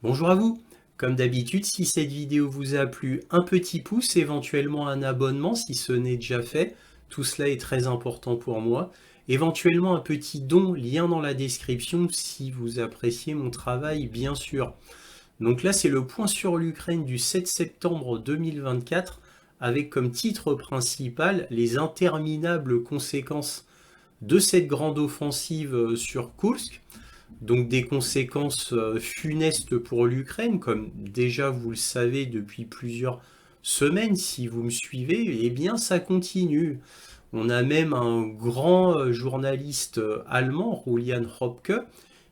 Bonjour à vous. Comme d'habitude, si cette vidéo vous a plu, un petit pouce, éventuellement un abonnement si ce n'est déjà fait. Tout cela est très important pour moi. Éventuellement un petit don, lien dans la description si vous appréciez mon travail, bien sûr. Donc là, c'est le point sur l'Ukraine du 7 septembre 2024 avec comme titre principal les interminables conséquences de cette grande offensive sur Kursk. Donc des conséquences funestes pour l'Ukraine, comme déjà vous le savez depuis plusieurs semaines, si vous me suivez, eh bien ça continue. On a même un grand journaliste allemand, Julian Hopke,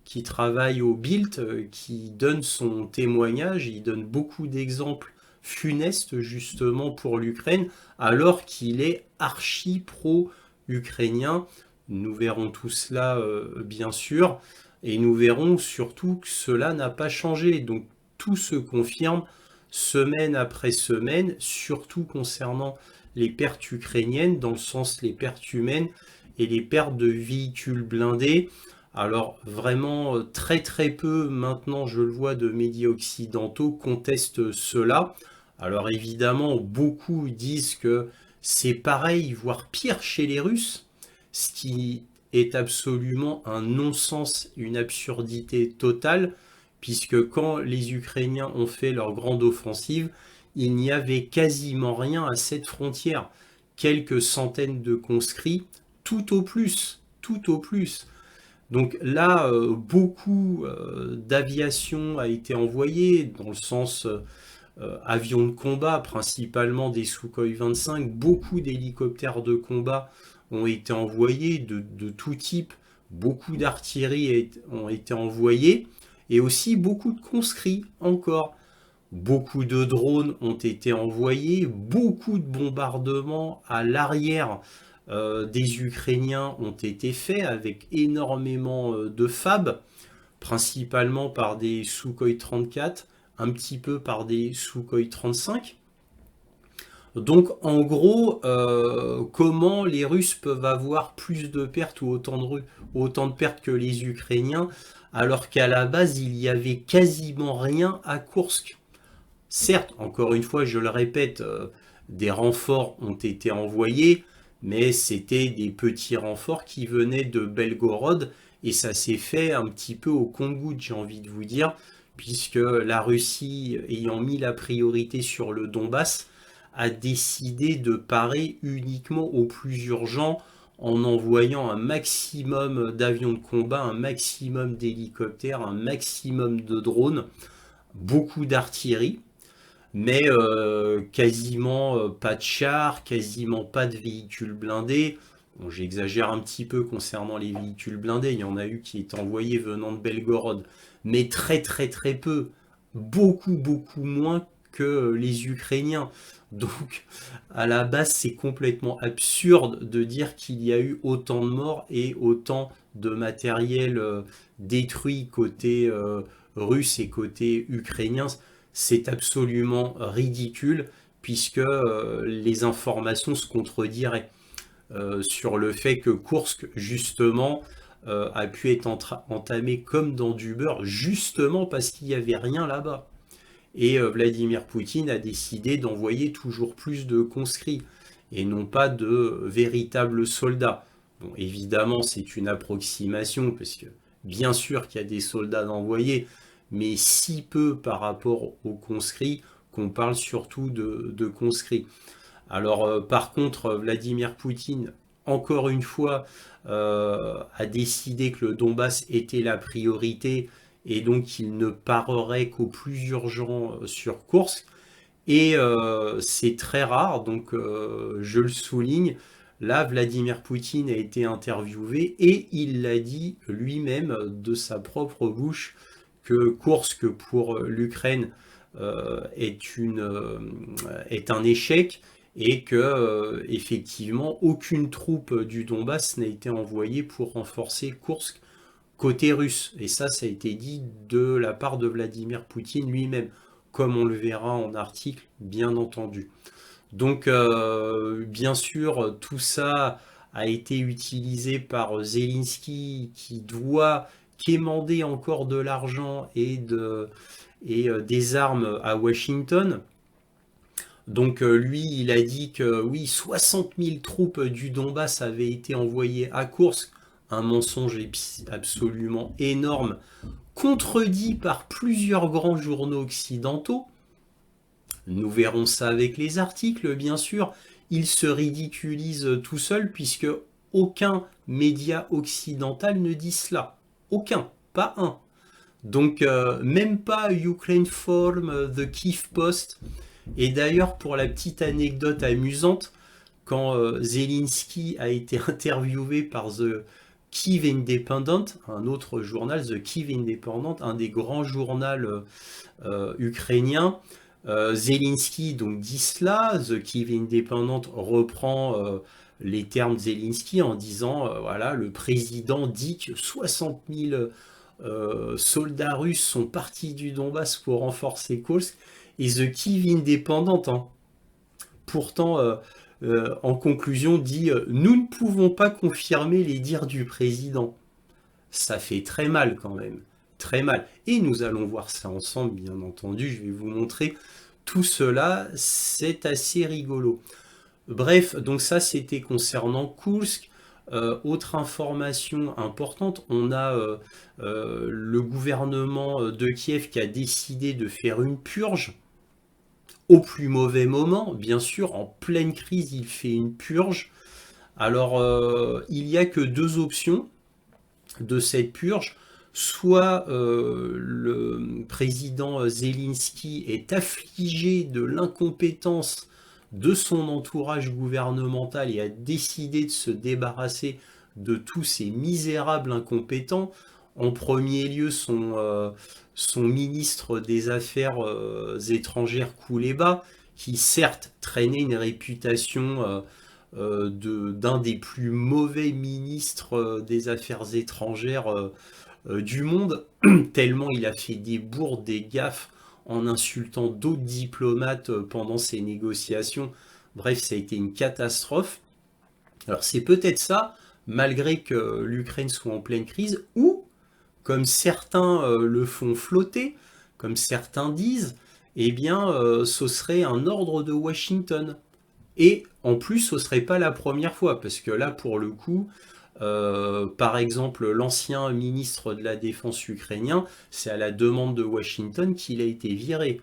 qui travaille au Bild, qui donne son témoignage, il donne beaucoup d'exemples funestes justement pour l'Ukraine, alors qu'il est archi pro-ukrainien. Nous verrons tout cela bien sûr. Et nous verrons surtout que cela n'a pas changé. Donc tout se confirme semaine après semaine, surtout concernant les pertes ukrainiennes, dans le sens les pertes humaines et les pertes de véhicules blindés. Alors vraiment très très peu maintenant, je le vois, de médias occidentaux contestent cela. Alors évidemment, beaucoup disent que c'est pareil, voire pire chez les Russes, ce qui est absolument un non-sens, une absurdité totale, puisque quand les Ukrainiens ont fait leur grande offensive, il n'y avait quasiment rien à cette frontière. Quelques centaines de conscrits, tout au plus, tout au plus. Donc là, beaucoup d'aviation a été envoyée, dans le sens avions de combat, principalement des Sukhoi 25, beaucoup d'hélicoptères de combat ont été envoyés de tout type, beaucoup d'artillerie ont été envoyées, et aussi beaucoup de conscrits encore. Beaucoup de drones ont été envoyés, beaucoup de bombardements à l'arrière des Ukrainiens ont été faits avec énormément de FAB, principalement par des Sukhoi 34, un petit peu par des Sukhoi 35. Donc en gros, comment les Russes peuvent avoir plus de pertes ou autant de pertes que les Ukrainiens, alors qu'à la base il y avait quasiment rien à Kursk. Certes, encore une fois, je le répète, des renforts ont été envoyés, mais c'était des petits renforts qui venaient de Belgorod, et ça s'est fait un petit peu au compte-gouttes, j'ai envie de vous dire, puisque la Russie, ayant mis la priorité sur le Donbass, a décidé de parer uniquement au plus urgent en envoyant un maximum d'avions de combat, un maximum d'hélicoptères, un maximum de drones, beaucoup d'artillerie, mais quasiment pas de chars, quasiment pas de véhicules blindés. Bon, j'exagère un petit peu concernant les véhicules blindés, il y en a eu qui étaient envoyés venant de Belgorod, mais très très très peu, beaucoup beaucoup moins que les Ukrainiens. Donc à la base c'est complètement absurde de dire qu'il y a eu autant de morts et autant de matériel détruit côté russe et côté ukrainien. C'est absolument ridicule puisque les informations se contrediraient sur le fait que Kursk, justement, a pu être entamé comme dans du beurre, justement parce qu'il n'y avait rien là-bas. Et Vladimir Poutine a décidé d'envoyer toujours plus de conscrits et non pas de véritables soldats. Bon, évidemment, c'est une approximation parce que bien sûr qu'il y a des soldats d'envoyer, mais si peu par rapport aux conscrits qu'on parle surtout de conscrits. Alors par contre, Vladimir Poutine, encore une fois, a décidé que le Donbass était la priorité et donc il ne parerait qu'au plus urgent sur Kursk. Et c'est très rare, donc je le souligne. Là, Vladimir Poutine a été interviewé et il l'a dit lui-même de sa propre bouche que Kursk pour l'Ukraine est un échec et que effectivement aucune troupe du Donbass n'a été envoyée pour renforcer Kursk côté russe. Et ça a été dit de la part de Vladimir Poutine lui-même, comme on le verra en article, bien entendu. Donc, bien sûr, tout ça a été utilisé par Zelensky quémander encore de l'argent et des armes à Washington. Donc lui, il a dit que oui, 60 000 troupes du Donbass avaient été envoyées à Koursk, un mensonge absolument énorme, contredit par plusieurs grands journaux occidentaux. Nous verrons ça avec les articles, bien sûr. Il se ridiculise tout seul puisque aucun média occidental ne dit cela. Aucun, pas un. Donc même pas Ukraine Forum, The Kiev Post. Et d'ailleurs, pour la petite anecdote amusante, quand Zelensky a été interviewé par The Kiev Independent, un autre journal, The Kiev Independent, un des grands journaux ukrainiens, Zelensky donc dit cela, The Kiev Independent reprend les termes de Zelensky en disant voilà, le président dit que 60 000 soldats russes sont partis du Donbass pour renforcer Kursk, et The Kiev Independent, hein, pourtant en conclusion dit nous ne pouvons pas confirmer les dires du président. Ça fait très mal quand même, très mal. Et nous allons voir ça ensemble, bien entendu, je vais vous montrer tout cela, c'est assez rigolo. Bref, donc ça c'était concernant Kursk. Autre information importante, on a le gouvernement de Kiev qui a décidé de faire une purge au plus mauvais moment, bien sûr, en pleine crise, il fait une purge. Alors, il n'y a que deux options de cette purge. Soit le président Zelensky est affligé de l'incompétence de son entourage gouvernemental et a décidé de se débarrasser de tous ces misérables incompétents. En premier lieu, son ministre des Affaires étrangères Kouleba, qui certes traînait une réputation d'un des plus mauvais ministres des Affaires étrangères du monde, tellement il a fait des bourdes, des gaffes en insultant d'autres diplomates pendant ces négociations. Bref, ça a été une catastrophe. Alors c'est peut-être ça, malgré que l'Ukraine soit en pleine crise, ou comme certains le font flotter, comme certains disent, eh bien, ce serait un ordre de Washington. Et en plus, ce ne serait pas la première fois, parce que là, pour le coup, par exemple, l'ancien ministre de la Défense ukrainien, c'est à la demande de Washington qu'il a été viré.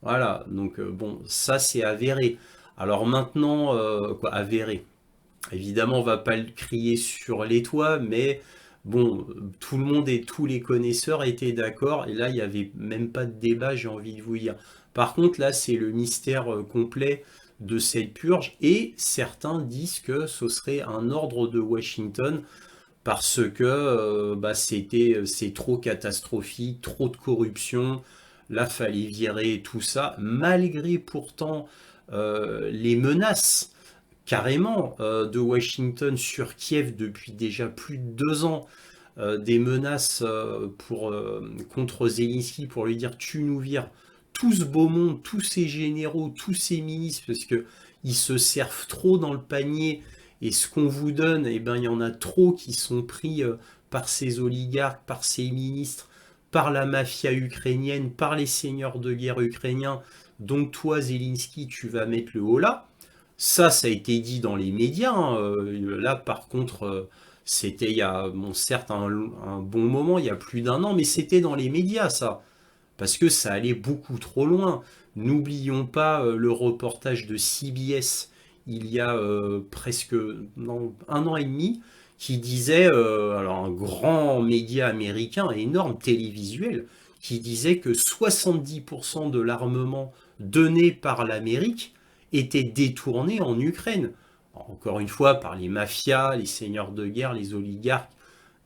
Voilà, donc bon, ça c'est avéré. Alors maintenant, quoi, avéré. Évidemment, on va pas le crier sur les toits, mais bon, tout le monde et tous les connaisseurs étaient d'accord, et là, il n'y avait même pas de débat, j'ai envie de vous dire. Par contre, là, c'est le mystère complet de cette purge, et certains disent que ce serait un ordre de Washington, parce que bah, c'est trop catastrophique, trop de corruption, là, fallait virer tout ça, malgré pourtant les menaces carrément de Washington sur Kiev depuis déjà plus de 2 ans, des menaces contre Zelensky pour lui dire tu nous vires tout ce beau monde, tous ces généraux, tous ces ministres, parce que ils se servent trop dans le panier et ce qu'on vous donne, eh ben, il y en a trop qui sont pris par ces oligarques, par ces ministres, par la mafia ukrainienne, par les seigneurs de guerre ukrainiens. Donc toi, Zelensky, tu vas mettre le haut là. Ça a été dit dans les médias, hein. Là, par contre, c'était il y a, bon, certes, un bon moment, il y a plus d'1 an, mais c'était dans les médias, ça. Parce que ça allait beaucoup trop loin. N'oublions pas le reportage de CBS, il y a presque non, 1 an et demi, qui disait, alors un grand média américain, énorme, télévisuel, qui disait que 70% de l'armement donné par l'Amérique était détourné en Ukraine. Encore une fois, par les mafias, les seigneurs de guerre, les oligarques,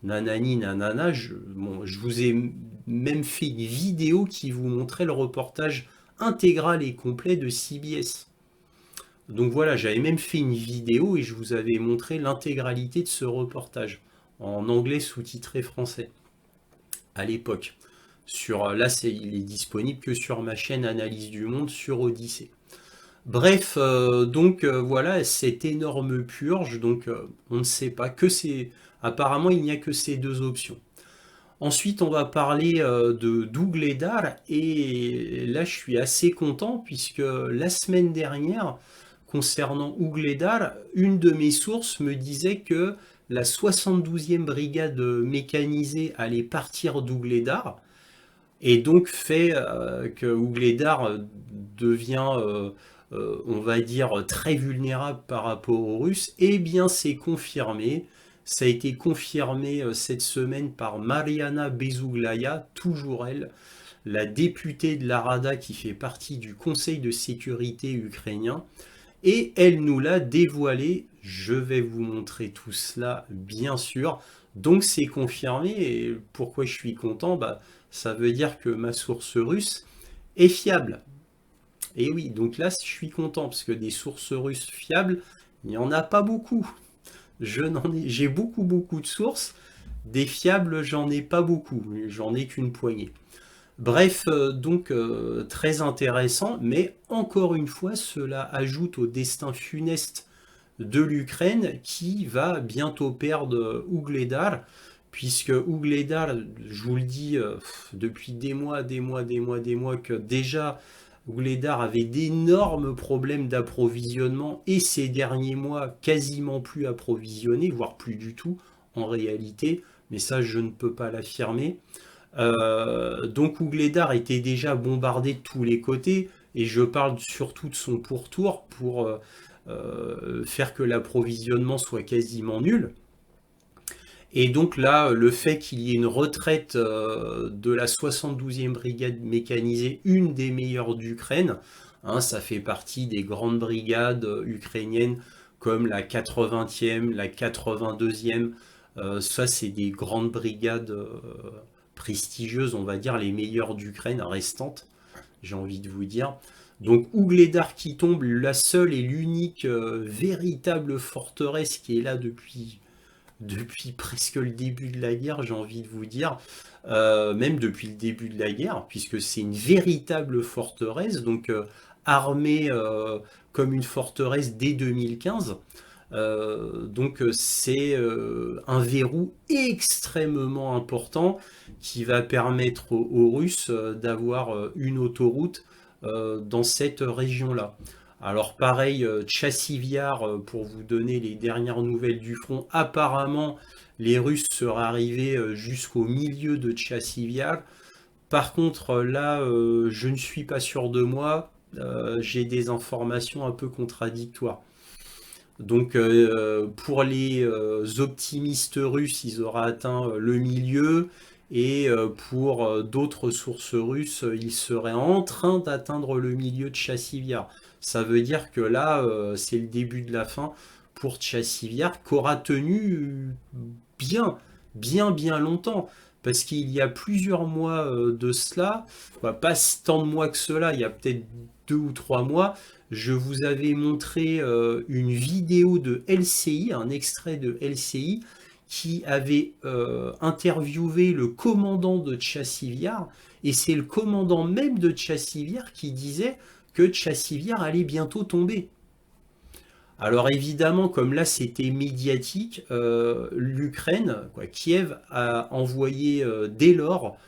nanani, nanana. Bon, je vous ai même fait une vidéo qui vous montrait le reportage intégral et complet de CBS. Donc voilà, j'avais même fait une vidéo et je vous avais montré l'intégralité de ce reportage, en anglais sous-titré français, à l'époque. Là, il est disponible que sur ma chaîne Analyse du Monde sur Odyssée. Bref, donc voilà cette énorme purge, donc on ne sait pas que c'est... Apparemment, il n'y a que ces deux options. Ensuite, on va parler de d'Ougledar et là, je suis assez content puisque la semaine dernière, concernant Ougledar, une de mes sources me disait que la 72e brigade mécanisée allait partir d'Ougledar et donc fait que Ougledar devient, on va dire, très vulnérable par rapport aux Russes. Eh bien, c'est confirmé. Ça a été confirmé cette semaine par Mariana Bezouglaya, toujours elle, la députée de la Rada qui fait partie du Conseil de sécurité ukrainien. Et elle nous l'a dévoilé. Je vais vous montrer tout cela, bien sûr. Donc c'est confirmé. Et pourquoi je suis content? Bah, ça veut dire que ma source russe est fiable. Et oui, donc là, je suis content parce que des sources russes fiables, il n'y en a pas beaucoup. J'ai beaucoup de sources. Des fiables, j'en ai pas beaucoup. J'en ai qu'une poignée. Bref, très intéressant, mais encore une fois, cela ajoute au destin funeste de l'Ukraine qui va bientôt perdre Ougledar, puisque Ougledar, je vous le dis depuis des mois, que déjà Ougledar avait d'énormes problèmes d'approvisionnement et ces derniers mois quasiment plus approvisionné, voire plus du tout en réalité, mais ça je ne peux pas l'affirmer. Donc Ougledar était déjà bombardé de tous les côtés, et je parle surtout de son pourtour pour faire que l'approvisionnement soit quasiment nul. Et donc là, le fait qu'il y ait une retraite de la 72e brigade mécanisée, une des meilleures d'Ukraine, hein, ça fait partie des grandes brigades ukrainiennes comme la 80e, la 82e, ça c'est des grandes brigades prestigieuses, on va dire, les meilleures d'Ukraine restantes, j'ai envie de vous dire. Donc Ougledar qui tombe, la seule et l'unique véritable forteresse qui est là depuis presque le début de la guerre, j'ai envie de vous dire, même depuis le début de la guerre, puisque c'est une véritable forteresse, donc armée comme une forteresse dès 2015. C'est un verrou extrêmement important qui va permettre aux Russes d'avoir une autoroute dans cette région-là. Alors pareil, Tchassiviar, pour vous donner les dernières nouvelles du front, apparemment les Russes seraient arrivés jusqu'au milieu de Tchassiviar. Par contre, là, je ne suis pas sûr de moi. J'ai des informations un peu contradictoires. Donc pour les optimistes russes, ils auraient atteint le milieu, et pour d'autres sources russes, ils seraient en train d'atteindre le milieu de Tchassiviar. Ça veut dire que là, c'est le début de la fin pour Tchassiviar, qu'aura tenu bien, bien longtemps. Parce qu'il y a plusieurs mois de cela, pas tant de mois que cela, il y a peut-être 2 ou 3 mois, je vous avais montré une vidéo de LCI, un extrait de LCI, qui avait interviewé le commandant de Tchassiviar, et c'est le commandant même de Tchassiviar qui disait que Tchassiviar allait bientôt tomber. Alors évidemment, comme là c'était médiatique, l'Ukraine, Kiev a envoyé dès lors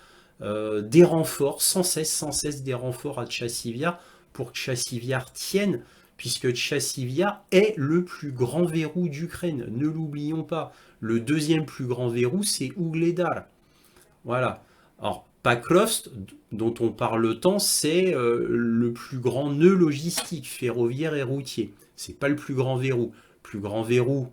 des renforts, sans cesse des renforts à Tchassiviar pour que Tchassiviar tienne, puisque Tchassiviar est le plus grand verrou d'Ukraine. Ne l'oublions pas. Le deuxième plus grand verrou, c'est Ougledar. Voilà. Alors, Pakrovsk, dont on parle tant, c'est le plus grand nœud logistique ferroviaire et routier. C'est pas le plus grand verrou. Le plus grand verrou,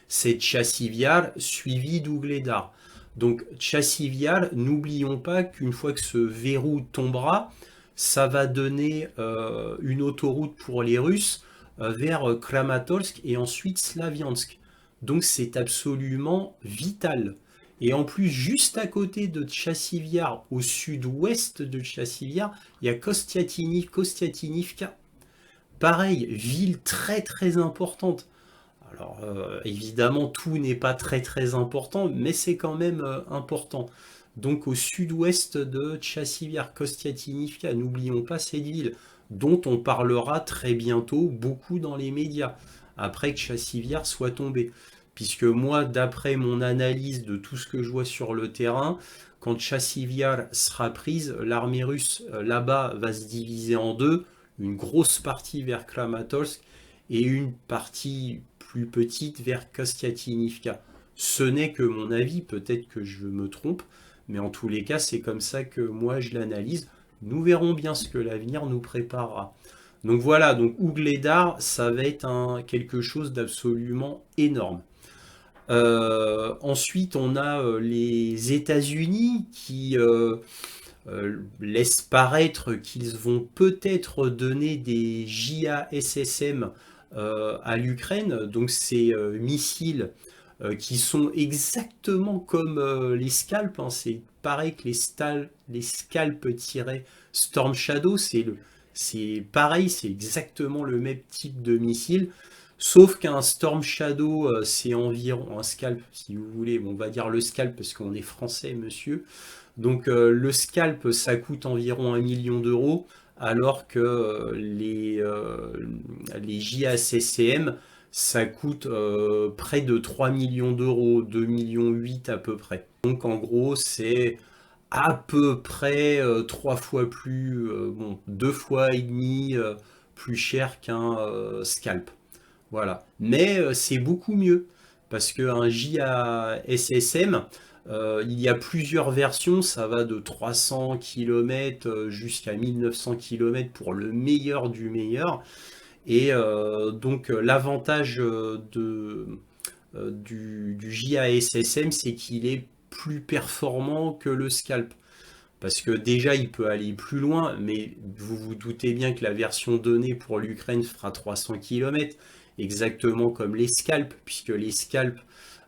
c'est Tchassiviar, suivi d'Ougledar. Donc Tchassiviar, n'oublions pas qu'une fois que ce verrou tombera, ça va donner une autoroute pour les Russes vers Kramatorsk et ensuite Slaviansk. Donc c'est absolument vital. Et en plus, juste à côté de Tchassiviar, au sud-ouest de Tchassiviar, il y a Kostiatinivka. Pareil, ville très importante. Alors évidemment, tout n'est pas très important, mais c'est quand même important. Donc au sud-ouest de Tchassiviar, Kostiatinivka, n'oublions pas cette ville, dont on parlera très bientôt beaucoup dans les médias, après que Tchassiviar soit tombé. puisque moi, d'après mon analyse de tout ce que je vois sur le terrain, quand Chassivyar sera prise, l'armée russe là-bas va se diviser en deux, une grosse partie vers Kramatorsk et une partie plus petite vers Kostiatynivka. Ce n'est que mon avis, peut-être que je me trompe, mais en tous les cas, c'est comme ça que moi je l'analyse. Nous verrons bien ce que l'avenir nous préparera. Donc voilà, donc Ougledar, ça va être quelque chose d'absolument énorme. Ensuite, on a les États-Unis qui laissent paraître qu'ils vont peut-être donner des JASSM à l'Ukraine, donc ces missiles qui sont exactement comme les Scalp, hein. C'est pareil que les Scalp-Storm Shadow, c'est pareil, c'est exactement le même type de missile. Sauf qu'un Storm Shadow, c'est environ un Scalp, si vous voulez. Bon, on va dire le Scalp parce qu'on est français, monsieur. Donc le Scalp, ça coûte environ 1 million d'euros, alors que les JASSM, ça coûte près de 3 millions d'euros, 2,8 millions à peu près. Donc en gros, c'est à peu près 3 fois plus, bon, 2 fois et demi plus cher qu'un Scalp. Voilà. Mais c'est beaucoup mieux, parce qu'un JASSM, il y a plusieurs versions, ça va de 300 km jusqu'à 1900 km pour le meilleur du meilleur. Et donc l'avantage du JASSM, c'est qu'il est plus performant que le Scalp. Parce que déjà, il peut aller plus loin, mais vous vous doutez bien que la version donnée pour l'Ukraine fera 300 km, exactement comme les Scalp, puisque les Scalp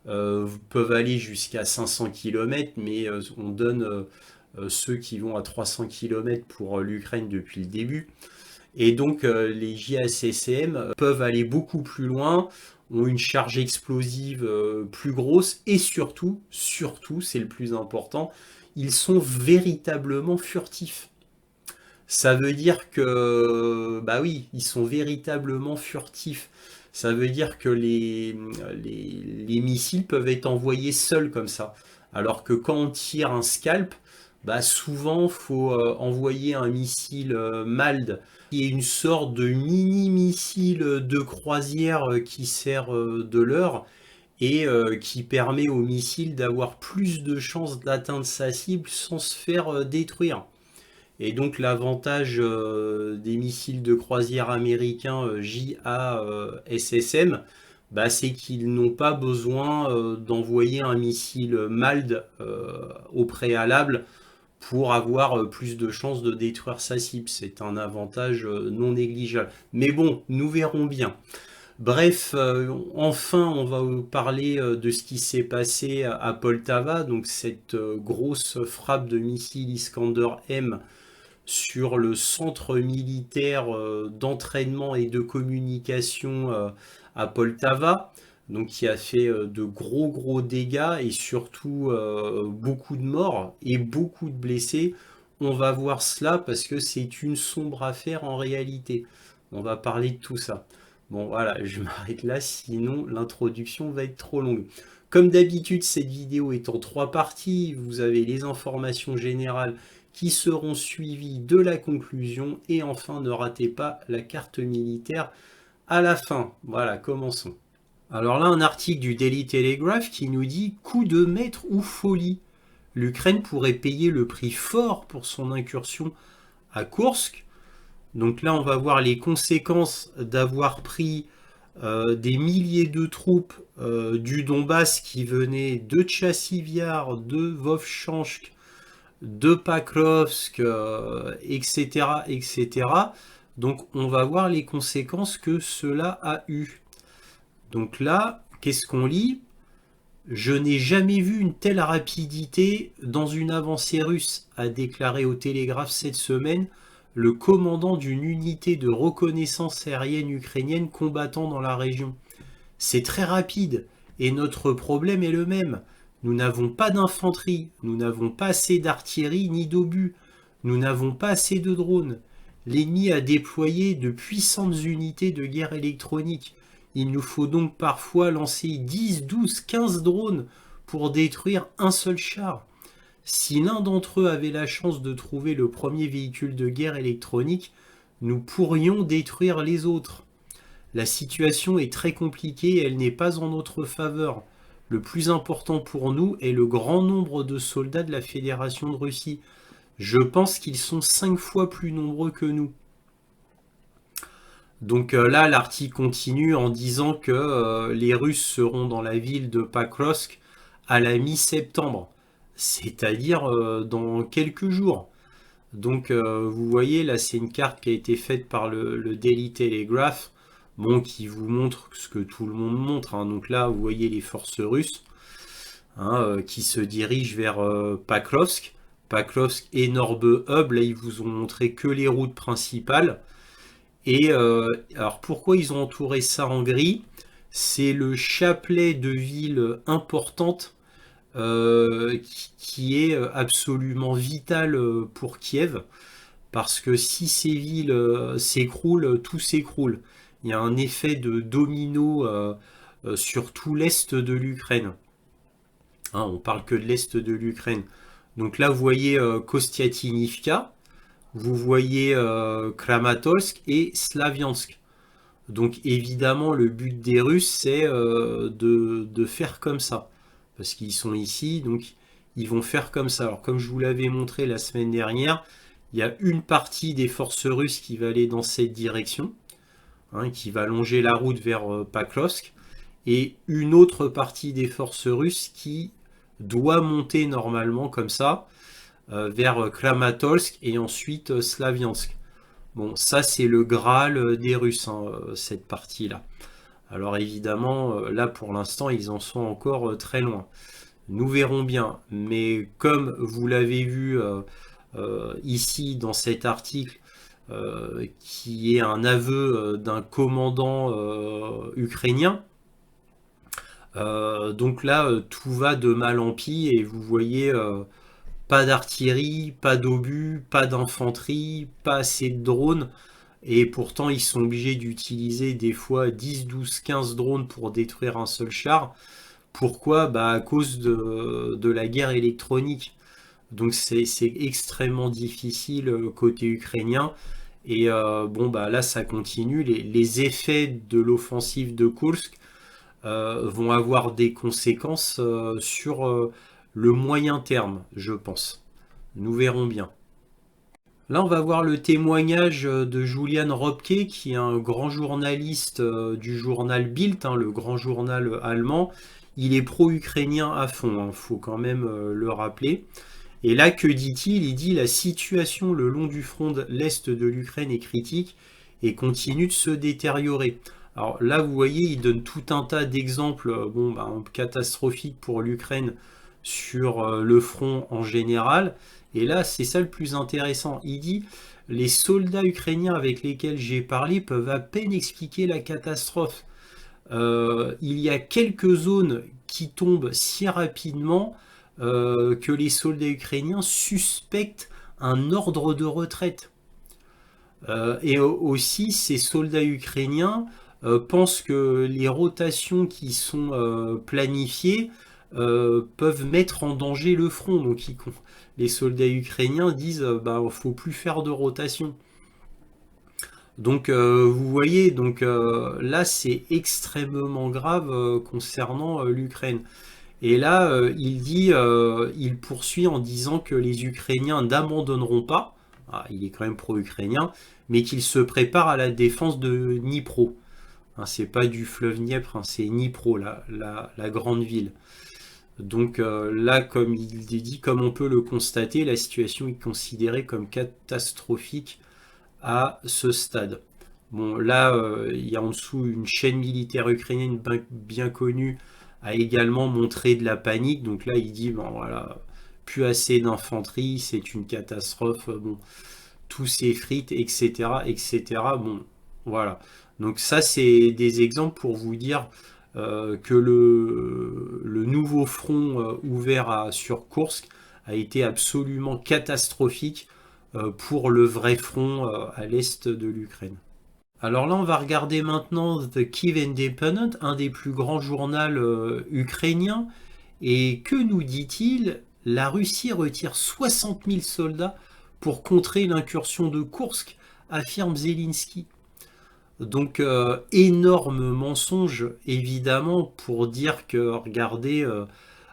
peuvent aller jusqu'à 500 km, mais on donne ceux qui vont à 300 km pour l'Ukraine depuis le début. Et donc les JASSM peuvent aller beaucoup plus loin, ont une charge explosive plus grosse, et surtout, c'est le plus important, ils sont véritablement furtifs. Ça veut dire que, bah oui, ils sont véritablement furtifs. Ça veut dire que les missiles peuvent être envoyés seuls comme ça. Alors que quand on tire un Scalp, bah souvent faut envoyer un missile MALD, qui est une sorte de mini-missile de croisière qui sert de leurre et qui permet au missile d'avoir plus de chances d'atteindre sa cible sans se faire détruire. Et donc l'avantage des missiles de croisière américains JASSM, bah, c'est qu'ils n'ont pas besoin d'envoyer un missile MALD au préalable pour avoir plus de chances de détruire sa cible. C'est un avantage non négligeable. Mais bon, nous verrons bien. Bref, enfin, on va vous parler de ce qui s'est passé à Poltava, donc cette grosse frappe de missiles Iskander-M sur le centre militaire d'entraînement et de communication à Poltava, donc qui a fait de gros dégâts et surtout beaucoup de morts et beaucoup de blessés. On va voir cela parce que c'est une sombre affaire en réalité. On va parler de tout ça. Bon voilà, je m'arrête là, sinon l'introduction va être trop longue. Comme d'habitude, cette vidéo est en 3 parties. Vous avez les informations générales qui seront suivies de la conclusion. Et enfin, ne ratez pas la carte militaire à la fin. Voilà, commençons. Alors là, un article du Daily Telegraph qui nous dit « Coup de maître ou folie ?» L'Ukraine pourrait payer le prix fort pour son incursion à Koursk. Donc là, on va voir les conséquences d'avoir pris des milliers de troupes du Donbass qui venaient de Tchassivyar, de Vovchansk, de Pakrovsk, etc., etc. Donc on va voir les conséquences que cela a eu. Donc là, qu'est-ce qu'on lit? Je n'ai jamais vu une telle rapidité dans une avancée russe, a déclaré au Télégraphe cette semaine le commandant d'une unité de reconnaissance aérienne ukrainienne combattant dans la région. C'est très rapide, et notre problème est le même. Nous n'avons pas d'infanterie, nous n'avons pas assez d'artillerie ni d'obus, nous n'avons pas assez de drones. L'ennemi a déployé de puissantes unités de guerre électronique Il nous faut donc parfois lancer 10, 12, 15 drones pour détruire un seul char. Si l'un d'entre eux avait la chance de trouver le premier véhicule de guerre électronique, nous pourrions détruire les autres. La situation est très compliquée et elle n'est pas en notre faveur. Le plus important pour nous est le grand nombre de soldats de la Fédération de Russie. Je pense qu'ils sont 5 fois plus nombreux que nous. Donc là, l'article continue en disant que les Russes seront dans la ville de Pakrovsk à la mi-septembre, c'est-à-dire dans quelques jours. Donc vous voyez, là c'est une carte qui a été faite par le Daily Telegraph, bon, qui vous montre ce que tout le monde montre, hein. Donc là, vous voyez les forces russes, hein, qui se dirigent vers Pakrovsk. Pakrovsk, énorme hub, là ils vous ont montré que les routes principales. Et alors pourquoi ils ont entouré ça en gris? C'est le chapelet de villes importantes qui est absolument vital pour Kiev, parce que si ces villes s'écroulent, tout s'écroule. Il y a un effet de domino sur tout l'est de l'Ukraine. Hein, on parle que de l'est de l'Ukraine. Donc là, vous voyez Kostiatinivka, vous voyez Kramatorsk et Slaviansk. Donc évidemment, le but des Russes, c'est de faire comme ça. Parce qu'ils sont ici, donc ils vont faire comme ça. Alors comme je vous l'avais montré la semaine dernière, il y a une partie des forces russes qui va aller dans cette direction, hein, qui va longer la route vers Pakrovsk, et une autre partie des forces russes qui doit monter normalement comme ça, vers Kramatorsk et ensuite Slaviansk. Bon, ça c'est le Graal des Russes, hein, cette partie-là. Alors évidemment, là pour l'instant, ils en sont encore très loin. Nous verrons bien, mais comme vous l'avez vu ici dans cet article, qui est un aveu d'un commandant ukrainien, donc là, tout va de mal en pis et vous voyez pas d'artillerie, pas d'obus, pas d'infanterie, pas assez de drones. Et pourtant, ils sont obligés d'utiliser des fois 10, 12, 15 drones pour détruire un seul char. Pourquoi? Bah, à cause de la guerre électronique. Donc c'est extrêmement difficile côté ukrainien. Et bon, bah là, ça continue. Les effets de l'offensive de Kursk vont avoir des conséquences sur le moyen terme, je pense. Nous verrons bien. Là, on va voir le témoignage de Julian Robke, qui est un grand journaliste du journal Bild, hein, le grand journal allemand. Il est pro-ukrainien à fond, hein, faut quand même le rappeler. Et là, que dit-il? Il dit: la situation le long du front de l'Est de l'Ukraine est critique et continue de se détériorer. Alors là, vous voyez, il donne tout un tas d'exemples bon, bah, catastrophiques pour l'Ukraine sur le front en général. Et là, c'est ça le plus intéressant. Il dit: les soldats ukrainiens avec lesquels j'ai parlé peuvent à peine expliquer la catastrophe. Il y a quelques zones qui tombent si rapidement que les soldats ukrainiens suspectent un ordre de retraite. Et aussi, ces soldats ukrainiens pensent que les rotations qui sont planifiées peuvent mettre en danger le front. Donc les soldats ukrainiens disent bah, faut plus faire de rotation. Donc vous voyez, donc là c'est extrêmement grave concernant l'Ukraine. Et là il poursuit en disant que les Ukrainiens n'abandonneront pas. Ah, il est quand même pro-ukrainien, mais qu'ils se préparent à la défense de Dnipro. Hein, c'est pas du fleuve Dniepr, hein, c'est Dnipro, la grande ville. Donc là, comme il dit, comme on peut le constater, la situation est considérée comme catastrophique à ce stade. Bon, là, il y a en dessous une chaîne militaire ukrainienne bien connue a également montré de la panique. Donc là, il dit, bon voilà, plus assez d'infanterie, c'est une catastrophe, bon, tout s'effrite, etc., etc. Bon, voilà. Donc ça, c'est des exemples pour vous dire que le nouveau front ouvert sur Kursk a été absolument catastrophique pour le vrai front à l'est de l'Ukraine. Alors là, on va regarder maintenant The Kyiv Independent, un des plus grands journaux ukrainiens. Et que nous dit-il? La Russie retire 60 000 soldats pour contrer l'incursion de Koursk, affirme Zelensky. Donc, énorme mensonge, évidemment, pour dire que, regardez,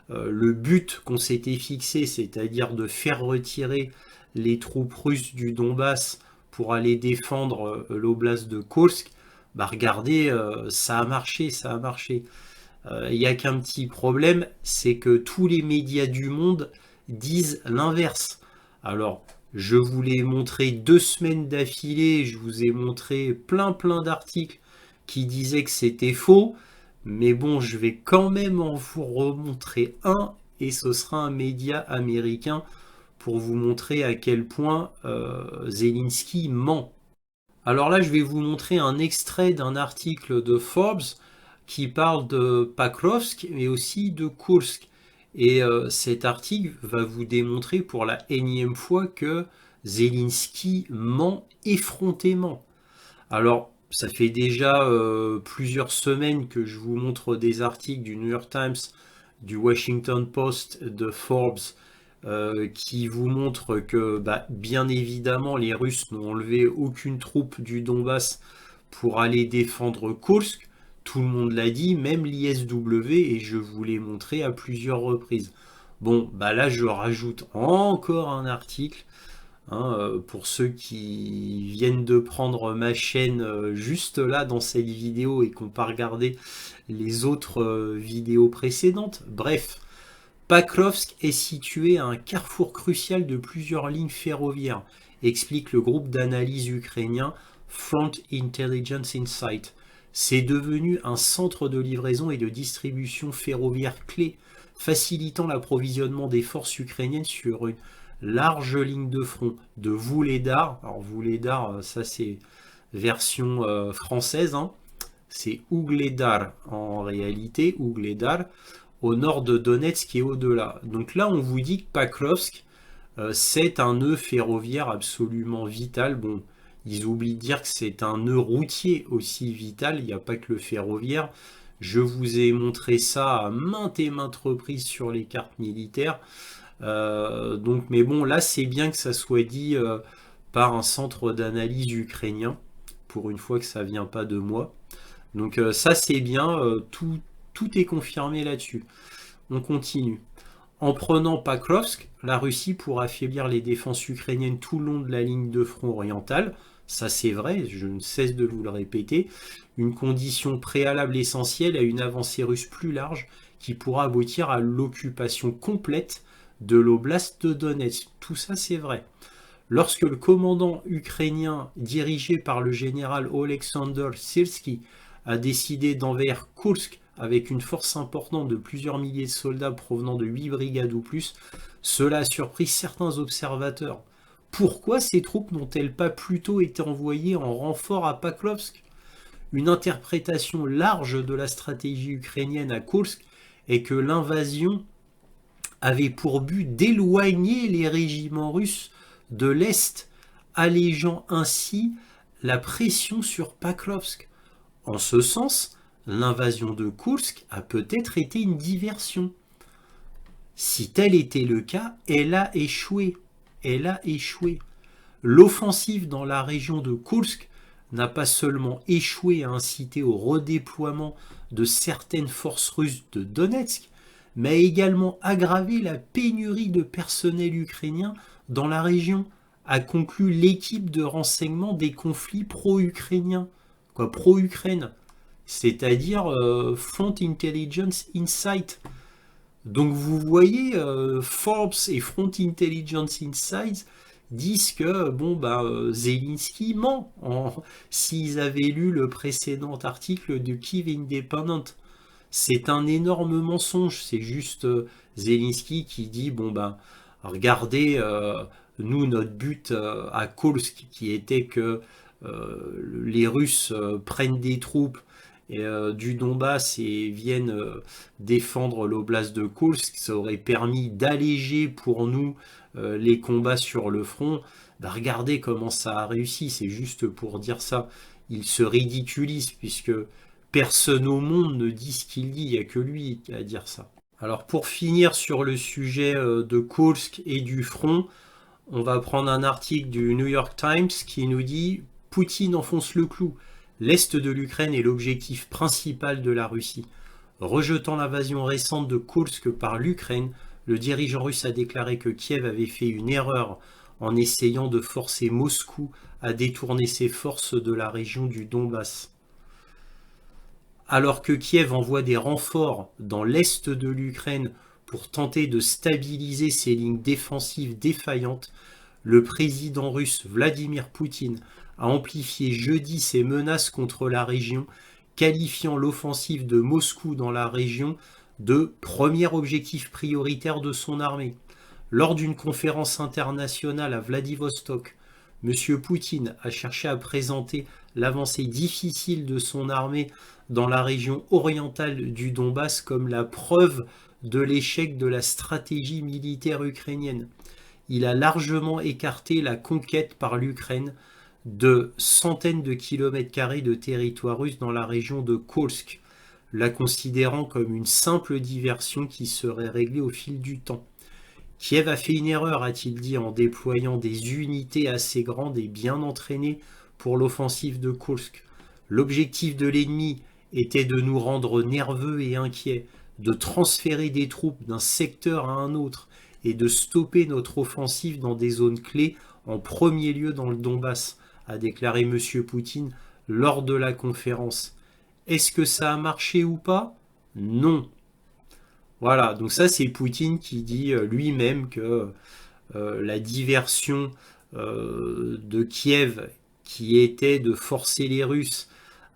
le but qu'on s'était fixé, c'est-à-dire de faire retirer les troupes russes du Donbass pour aller défendre l'oblast de Kursk, bah regardez, ça a marché, ça a marché. Il n'y a qu'un petit problème, c'est que tous les médias du monde disent l'inverse. Alors, je vous l'ai montré 2 semaines d'affilée, je vous ai montré plein d'articles qui disaient que c'était faux, mais bon, je vais quand même en vous remontrer un, et ce sera un média américain pour vous montrer à quel point Zelensky ment. Alors là, je vais vous montrer un extrait d'un article de Forbes qui parle de Pakrovsk, mais aussi de Kursk. Et cet article va vous démontrer pour la énième fois que Zelensky ment effrontément. Alors, ça fait déjà plusieurs semaines que je vous montre des articles du New York Times, du Washington Post, de Forbes, qui vous montrent que, bah, bien évidemment, les Russes n'ont enlevé aucune troupe du Donbass pour aller défendre Kursk. Tout le monde l'a dit, même l'ISW, et je vous l'ai montré à plusieurs reprises. Bon, bah là, je rajoute encore un article. Pour ceux qui viennent de prendre ma chaîne juste là dans cette vidéo et qui n'ont pas regardé les autres vidéos précédentes. Bref, Pakrovsk est situé à un carrefour crucial de plusieurs lignes ferroviaires, explique le groupe d'analyse ukrainien Front Intelligence Insight. C'est devenu un centre de livraison et de distribution ferroviaire clé, facilitant l'approvisionnement des forces ukrainiennes sur une large ligne de front de Vuhledar. Alors Vuhledar, ça c'est version française, hein. C'est Ougledar en réalité, Ougledar, au nord de Donetsk et au-delà. Donc là, on vous dit que Pakrovsk, c'est un nœud ferroviaire absolument vital. Bon, ils oublient de dire que c'est un nœud routier aussi vital, il n'y a pas que le ferroviaire. Je vous ai montré ça à maintes et maintes reprises sur les cartes militaires. Donc, mais bon, là, c'est bien que ça soit dit par un centre d'analyse ukrainien, pour une fois que ça vient pas de moi. Donc ça, c'est bien, tout est confirmé là-dessus. On continue. En prenant Pakrovsk, la Russie pourra affaiblir les défenses ukrainiennes tout le long de la ligne de front orientale. Ça c'est vrai, je ne cesse de vous le répéter. Une condition préalable essentielle à une avancée russe plus large qui pourra aboutir à l'occupation complète de l'oblast de Donetsk. Tout ça c'est vrai. Lorsque le commandant ukrainien dirigé par le général Oleksandr Syrski a décidé d'envahir Kursk avec une force importante de plusieurs milliers de soldats provenant de 8 brigades ou plus, cela a surpris certains observateurs. Pourquoi ces troupes n'ont-elles pas plutôt été envoyées en renfort à Pakrovsk? Une interprétation large de la stratégie ukrainienne à Kursk est que l'invasion avait pour but d'éloigner les régiments russes de l'Est, allégeant ainsi la pression sur Pakrovsk. En ce sens, l'invasion de Kursk a peut-être été une diversion. Si tel était le cas, elle a échoué. Elle a échoué. L'offensive dans la région de Kursk n'a pas seulement échoué à inciter au redéploiement de certaines forces russes de Donetsk, mais a également aggravé la pénurie de personnel ukrainien dans la région, a conclu l'équipe de renseignement des conflits pro-ukrainiens. Quoi, pro-Ukraine, c'est-à-dire Front Intelligence Insight. Donc vous voyez, Forbes et Front Intelligence Insight disent que bon bah Zelensky ment s'ils avaient lu le précédent article de Kyiv Independent. C'est un énorme mensonge, c'est juste Zelensky qui dit bon bah regardez, nous notre but à Kursk qui était que les Russes prennent des troupes du Donbass et viennent défendre l'oblast de Kursk, ça aurait permis d'alléger pour nous les combats sur le front. Bah, regardez comment ça a réussi, c'est juste pour dire ça. il se ridiculise puisque personne au monde ne dit ce qu'il dit, il n'y a que lui qui a à dire ça. Alors pour finir sur le sujet de Kursk et du front, on va prendre un article du New York Times qui nous dit « Poutine enfonce le clou. L'Est de l'Ukraine est l'objectif principal de la Russie. Rejetant l'invasion récente de Kursk par l'Ukraine, le dirigeant russe a déclaré que Kiev avait fait une erreur en essayant de forcer Moscou à détourner ses forces de la région du Donbass. » Alors que Kiev envoie des renforts dans l'est de l'Ukraine pour tenter de stabiliser ses lignes défensives défaillantes, le président russe Vladimir Poutine a amplifié jeudi ses menaces contre la région, qualifiant l'offensive de Moscou dans la région de premier objectif prioritaire de son armée. Lors d'une conférence internationale à Vladivostok, M. Poutine a cherché à présenter l'avancée difficile de son armée dans la région orientale du Donbass comme la preuve de l'échec de la stratégie militaire ukrainienne. Il a largement écarté la conquête par l'Ukraine de centaines de kilomètres carrés de territoire russe dans la région de Kursk, la considérant comme une simple diversion qui serait réglée au fil du temps. Kiev a fait une erreur, a-t-il dit, en déployant des unités assez grandes et bien entraînées pour l'offensive de Kursk. L'objectif de l'ennemi était de nous rendre nerveux et inquiets, de transférer des troupes d'un secteur à un autre et de stopper notre offensive dans des zones clés, en premier lieu dans le Donbass, a déclaré M. Poutine lors de la conférence. Est-ce que ça a marché ou pas? Non. Voilà, donc ça c'est Poutine qui dit lui-même que la diversion de Kiev, qui était de forcer les Russes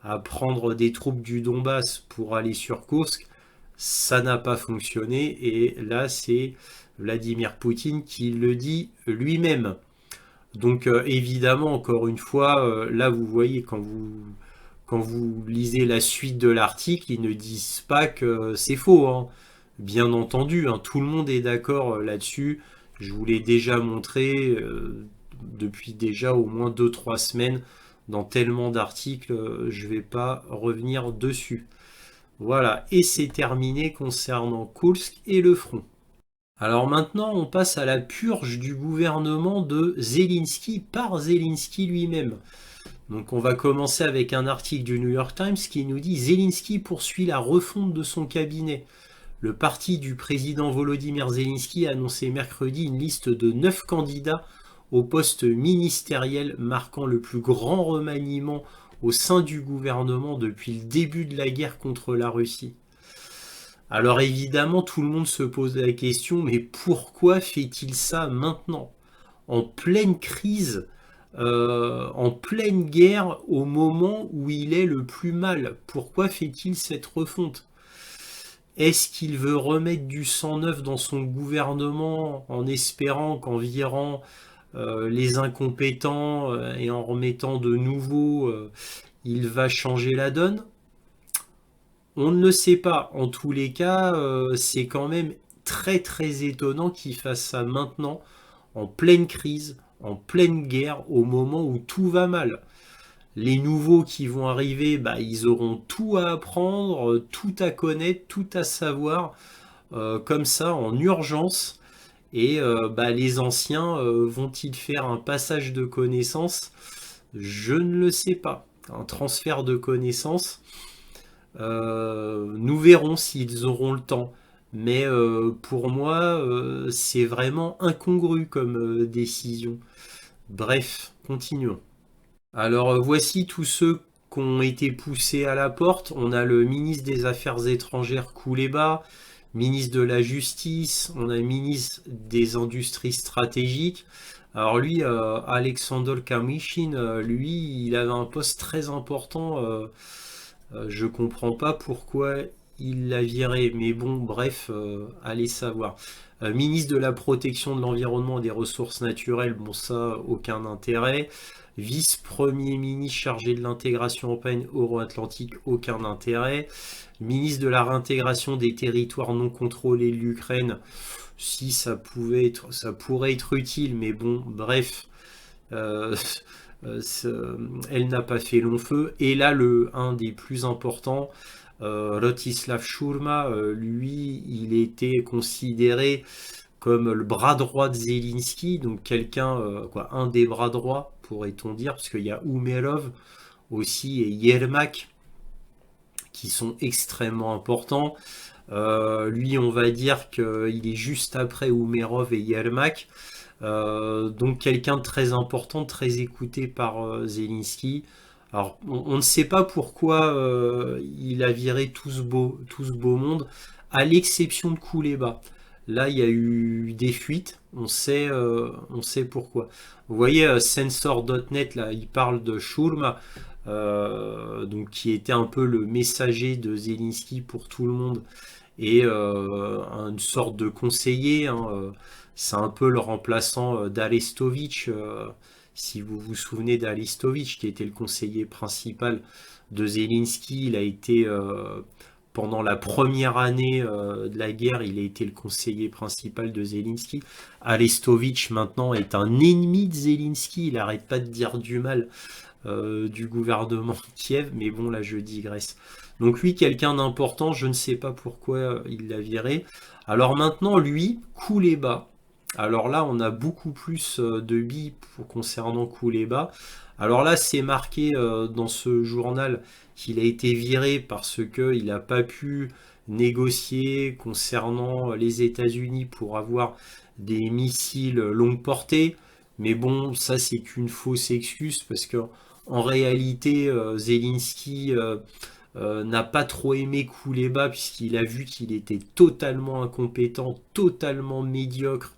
à prendre des troupes du Donbass pour aller sur Kursk, ça n'a pas fonctionné, et là c'est Vladimir Poutine qui le dit lui-même. Donc évidemment, encore une fois, là vous voyez, quand vous lisez la suite de l'article, ils ne disent pas que c'est faux, hein. Bien entendu, hein, tout le monde est d'accord là-dessus. Je vous l'ai déjà montré depuis déjà au moins 2-3 semaines dans tellement d'articles, je ne vais pas revenir dessus. Voilà, et c'est terminé concernant Kursk et le front. Alors maintenant, on passe à la purge du gouvernement de Zelensky par Zelensky lui-même. Donc on va commencer avec un article du New York Times qui nous dit « Zelensky poursuit la refonte de son cabinet ». Le parti du président Volodymyr Zelensky a annoncé mercredi une liste de 9 candidats au poste ministériel, marquant le plus grand remaniement au sein du gouvernement depuis le début de la guerre contre la Russie. Alors évidemment, tout le monde se pose la question, mais pourquoi fait-il ça maintenant, en pleine crise, en pleine guerre, au moment où il est le plus mal? Pourquoi fait-il cette refonte? Est-ce qu'il veut remettre du sang neuf dans son gouvernement en espérant qu'en virant les incompétents et en remettant de nouveaux, il va changer la donne? On ne le sait pas. En tous les cas, c'est quand même très très étonnant qu'il fasse ça maintenant, en pleine crise, en pleine guerre, au moment où tout va mal. Les nouveaux qui vont arriver, ils auront tout à apprendre, tout à connaître, tout à savoir, comme ça, en urgence. Et les anciens, vont-ils faire un passage de connaissances? Je ne le sais pas. Un transfert de connaissances. Nous verrons s'ils auront le temps. Mais pour moi, c'est vraiment incongru comme décision. Bref, continuons. Alors voici tous ceux qui ont été poussés à la porte. On a le ministre des Affaires étrangères Kouleba, ministre de la Justice, on a le ministre des Industries stratégiques. Alors lui, Alexander Kamyshin, lui, il avait un poste très important. Je comprends pas pourquoi il l'a viré, mais bon, bref, allez savoir. Ministre de la Protection de l'Environnement et des Ressources Naturelles, bon ça, aucun intérêt. Vice-premier ministre chargé de l'intégration européenne euro-atlantique, aucun intérêt. Ministre de la réintégration des territoires non contrôlés de l'Ukraine, si ça pourrait être utile, mais bon, bref, Euh, elle n'a pas fait long feu. Et là, un des plus importants, Rostislav Šurma, lui, il était considéré comme le bras droit de Zelensky, donc quelqu'un, un des bras droits, pourrait-on dire, parce qu'il y a Umerov aussi et Yermak qui sont extrêmement importants. Lui, on va dire qu'il est juste après Umerov et Yermak. Donc quelqu'un de très important, très écouté par Zelensky. Alors on ne sait pas pourquoi il a viré tout ce beau monde, à l'exception de Kouleba. Là, il y a eu des fuites, on sait pourquoi. Vous voyez, Sensor.net, là, il parle de Shurma, donc qui était un peu le messager de Zelensky pour tout le monde et une sorte de conseiller. Hein, c'est un peu le remplaçant d'Arestovic, si vous vous souvenez d'Arestovic, qui était le conseiller principal de Zelensky. Il a été, pendant la première année de la guerre, il a été le conseiller principal de Zelensky. Arestovic, maintenant, est un ennemi de Zelensky. Il n'arrête pas de dire du mal du gouvernement de Kiev, mais bon, là, je digresse. Donc lui, quelqu'un d'important, je ne sais pas pourquoi il l'a viré. Alors maintenant, lui, Kouleba. Alors là, on a beaucoup plus de billes concernant Kouleba. Alors là, c'est marqué dans ce journal qu'il a été viré parce qu'il n'a pas pu négocier concernant les États-Unis pour avoir des missiles longue portée. Mais bon, ça c'est qu'une fausse excuse parce que en réalité, Zelensky n'a pas trop aimé Kouleba puisqu'il a vu qu'il était totalement incompétent, totalement médiocre,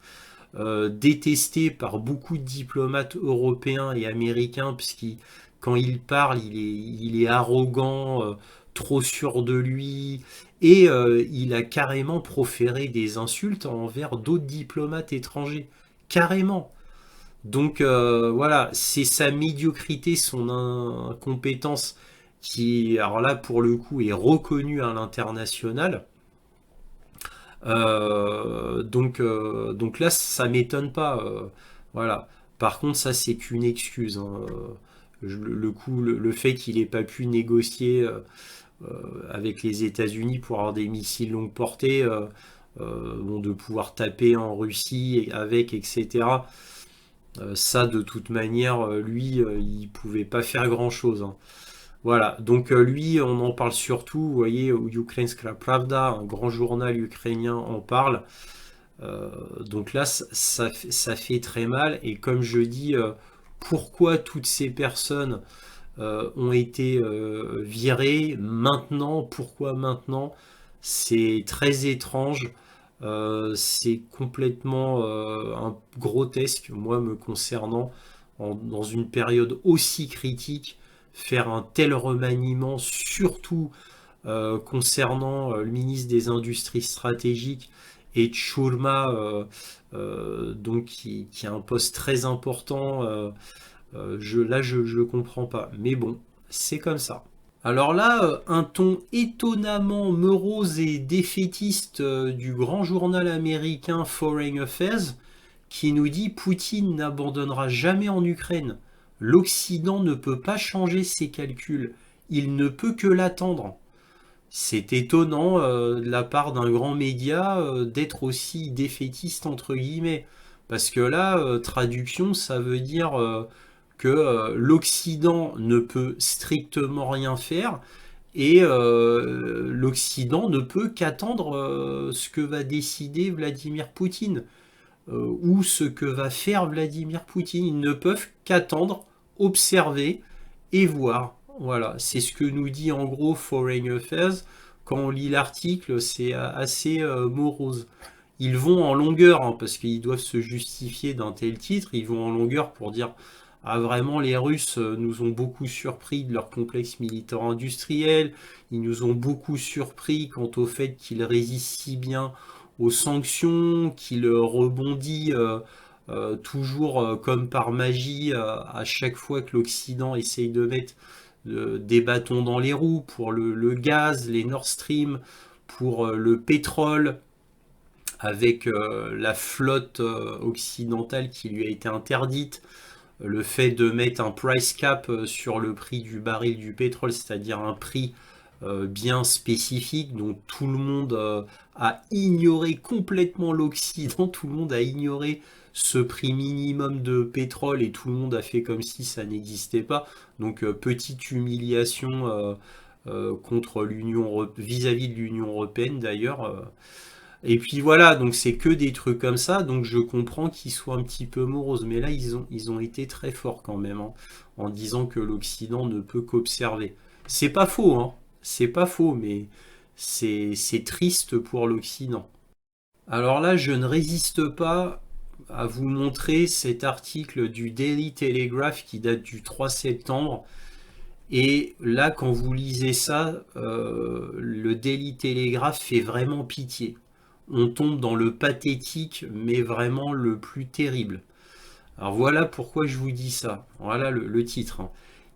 détesté par beaucoup de diplomates européens et américains puisqu'il quand il parle, il est arrogant, trop sûr de lui, et il a carrément proféré des insultes envers d'autres diplomates étrangers. Carrément. Donc voilà, c'est sa médiocrité, son incompétence qui, alors là pour le coup, est reconnue à l'international. Donc là, ça m'étonne pas. Voilà. Par contre, ça c'est qu'une excuse. Hein. Le fait qu'il n'ait pas pu négocier avec les États-Unis pour avoir des missiles longue portée, bon, de pouvoir taper en Russie avec, etc. Ça, de toute manière, lui, il pouvait pas faire grand-chose. Hein. Voilà, donc lui, on en parle surtout, vous voyez, Ukrainska Pravda, un grand journal ukrainien en parle. Donc là, ça fait très mal. Et comme je dis, pourquoi toutes ces personnes ont été virées maintenant? Pourquoi maintenant? C'est très étrange. C'est complètement grotesque, moi, me concernant, dans une période aussi critique, faire un tel remaniement, surtout concernant le ministre des Industries stratégiques et Tchourma, donc qui a un poste très important. Je comprends pas. Mais bon, c'est comme ça. Alors là, un ton étonnamment morose et défaitiste du grand journal américain Foreign Affairs qui nous dit Poutine n'abandonnera jamais en Ukraine. L'Occident ne peut pas changer ses calculs. Il ne peut que l'attendre. C'est étonnant de la part d'un grand média d'être aussi défaitiste entre guillemets. Parce que là, traduction, ça veut dire que l'Occident ne peut strictement rien faire et l'Occident ne peut qu'attendre ce que va décider Vladimir Poutine ou ce que va faire Vladimir Poutine. Ils ne peuvent qu'attendre, observer et voir. Voilà, c'est ce que nous dit en gros Foreign Affairs. Quand on lit l'article, c'est assez morose. Ils vont en longueur, hein, parce qu'ils doivent se justifier d'un tel titre, ils vont en longueur pour dire ah vraiment les Russes nous ont beaucoup surpris de leur complexe militaire industriel, ils nous ont beaucoup surpris quant au fait qu'ils résistent si bien aux sanctions, qu'ils rebondissent toujours comme par magie à chaque fois que l'Occident essaye de mettre des bâtons dans les roues pour le gaz, les Nord Stream, pour le pétrole, avec la flotte occidentale qui lui a été interdite. le fait de mettre un price cap sur le prix du baril du pétrole, c'est-à-dire un prix bien spécifique, dont tout le monde a ignoré complètement l'Occident, tout le monde a ignoré ce prix minimum de pétrole et tout le monde a fait comme si ça n'existait pas. Donc petite humiliation contre l'Union vis-à-vis de l'Union européenne d'ailleurs. Et puis voilà, donc c'est que des trucs comme ça, donc je comprends qu'ils soient un petit peu moroses, mais là ils ont été très forts quand même, hein, en disant que l'Occident ne peut qu'observer. C'est pas faux, hein, c'est pas faux, mais c'est triste pour l'Occident. Alors là, je ne résiste pas à vous montrer cet article du Daily Telegraph qui date du 3 septembre. Et là, quand vous lisez ça, le Daily Telegraph fait vraiment pitié. On tombe dans le pathétique, mais vraiment le plus terrible. Alors voilà pourquoi je vous dis ça. Voilà le titre, hein.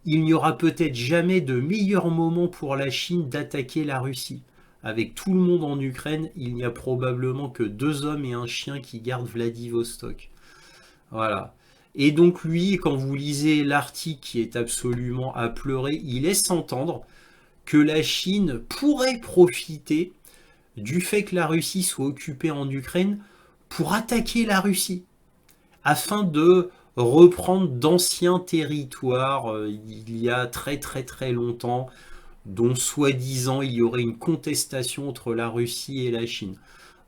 Il n'y aura peut-être jamais de meilleur moment pour la Chine d'attaquer la Russie. Avec tout le monde en Ukraine, il n'y a probablement que 2 hommes et un chien qui gardent Vladivostok. Voilà. Et donc lui, quand vous lisez l'article qui est absolument à pleurer, il laisse entendre que la Chine pourrait profiter du fait que la Russie soit occupée en Ukraine pour attaquer la Russie, afin de reprendre d'anciens territoires il y a très très très longtemps, dont soi-disant il y aurait une contestation entre la Russie et la Chine.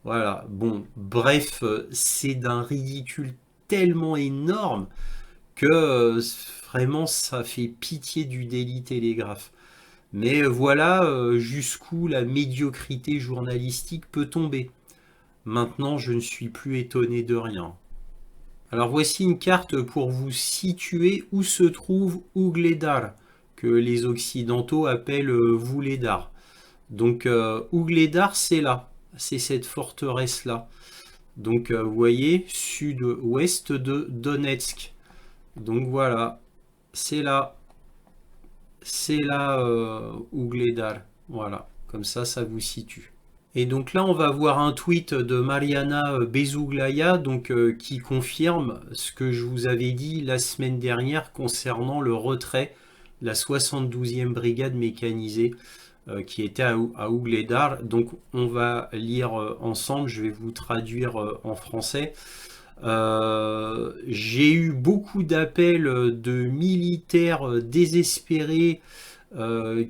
Voilà, bon, bref, c'est d'un ridicule tellement énorme que vraiment ça fait pitié du Daily Telegraph. Mais voilà jusqu'où la médiocrité journalistique peut tomber. Maintenant, je ne suis plus étonné de rien. Alors voici une carte pour vous situer où se trouve Ougledar, que les Occidentaux appellent Vuhledar. Donc Ougledar, c'est là, c'est cette forteresse-là. Donc vous voyez, sud-ouest de Donetsk. Donc voilà, c'est là Ougledar. Voilà, comme ça vous situe. Et donc là, on va voir un tweet de Mariana Bezouglaya, donc qui confirme ce que je vous avais dit la semaine dernière concernant le retrait de la 72e brigade mécanisée qui était à Ougledar. Donc on va lire ensemble, je vais vous traduire en français. J'ai eu beaucoup d'appels de militaires désespérés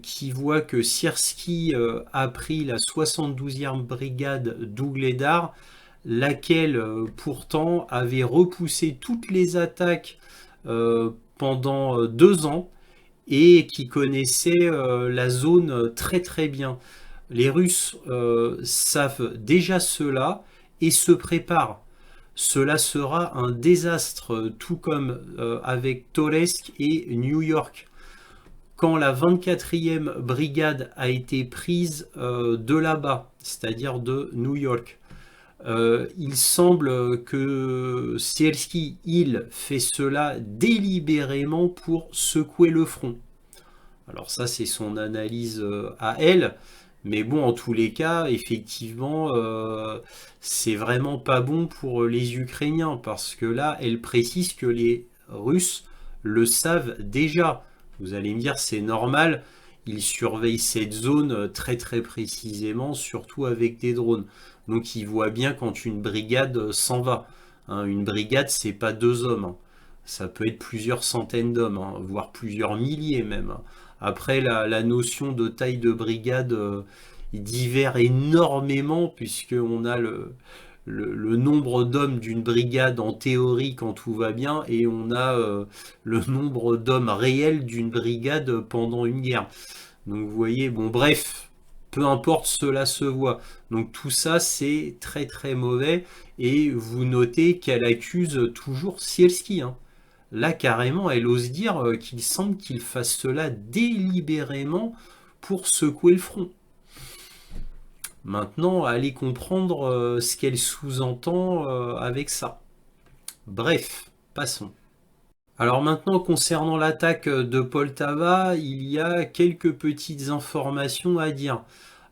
qui voient que Sierski a pris la 72e brigade d'Ougledar, laquelle pourtant avait repoussé toutes les attaques pendant 2 ans et qui connaissait la zone très très bien. Les Russes savent déjà cela et se préparent. Cela sera un désastre, tout comme avec Toretsk et New York. Quand la 24e brigade a été prise de là-bas, c'est-à-dire de New York, il semble que Sierski, il fait cela délibérément pour secouer le front. Alors ça, c'est son analyse à elle. Mais bon, en tous les cas, effectivement, c'est vraiment pas bon pour les Ukrainiens parce que là, elle précise que les Russes le savent déjà. Vous allez me dire, c'est normal, ils surveillent cette zone très très précisément, surtout avec des drones. Donc ils voient bien quand une brigade s'en va. Hein, une brigade, c'est pas 2 hommes, hein. Ça peut être plusieurs centaines d'hommes, hein, voire plusieurs milliers même, hein. Après, la notion de taille de brigade diffère énormément puisqu'on a le nombre d'hommes d'une brigade en théorie quand tout va bien et on a le nombre d'hommes réels d'une brigade pendant une guerre. Donc vous voyez, bon bref, peu importe, cela se voit. Donc tout ça c'est très très mauvais et vous notez qu'elle accuse toujours Sierski, hein. Là, carrément, elle ose dire qu'il semble qu'il fasse cela délibérément pour secouer le front. Maintenant, allez comprendre ce qu'elle sous-entend avec ça. Bref, passons. Alors maintenant, concernant l'attaque de Poltava, il y a quelques petites informations à dire.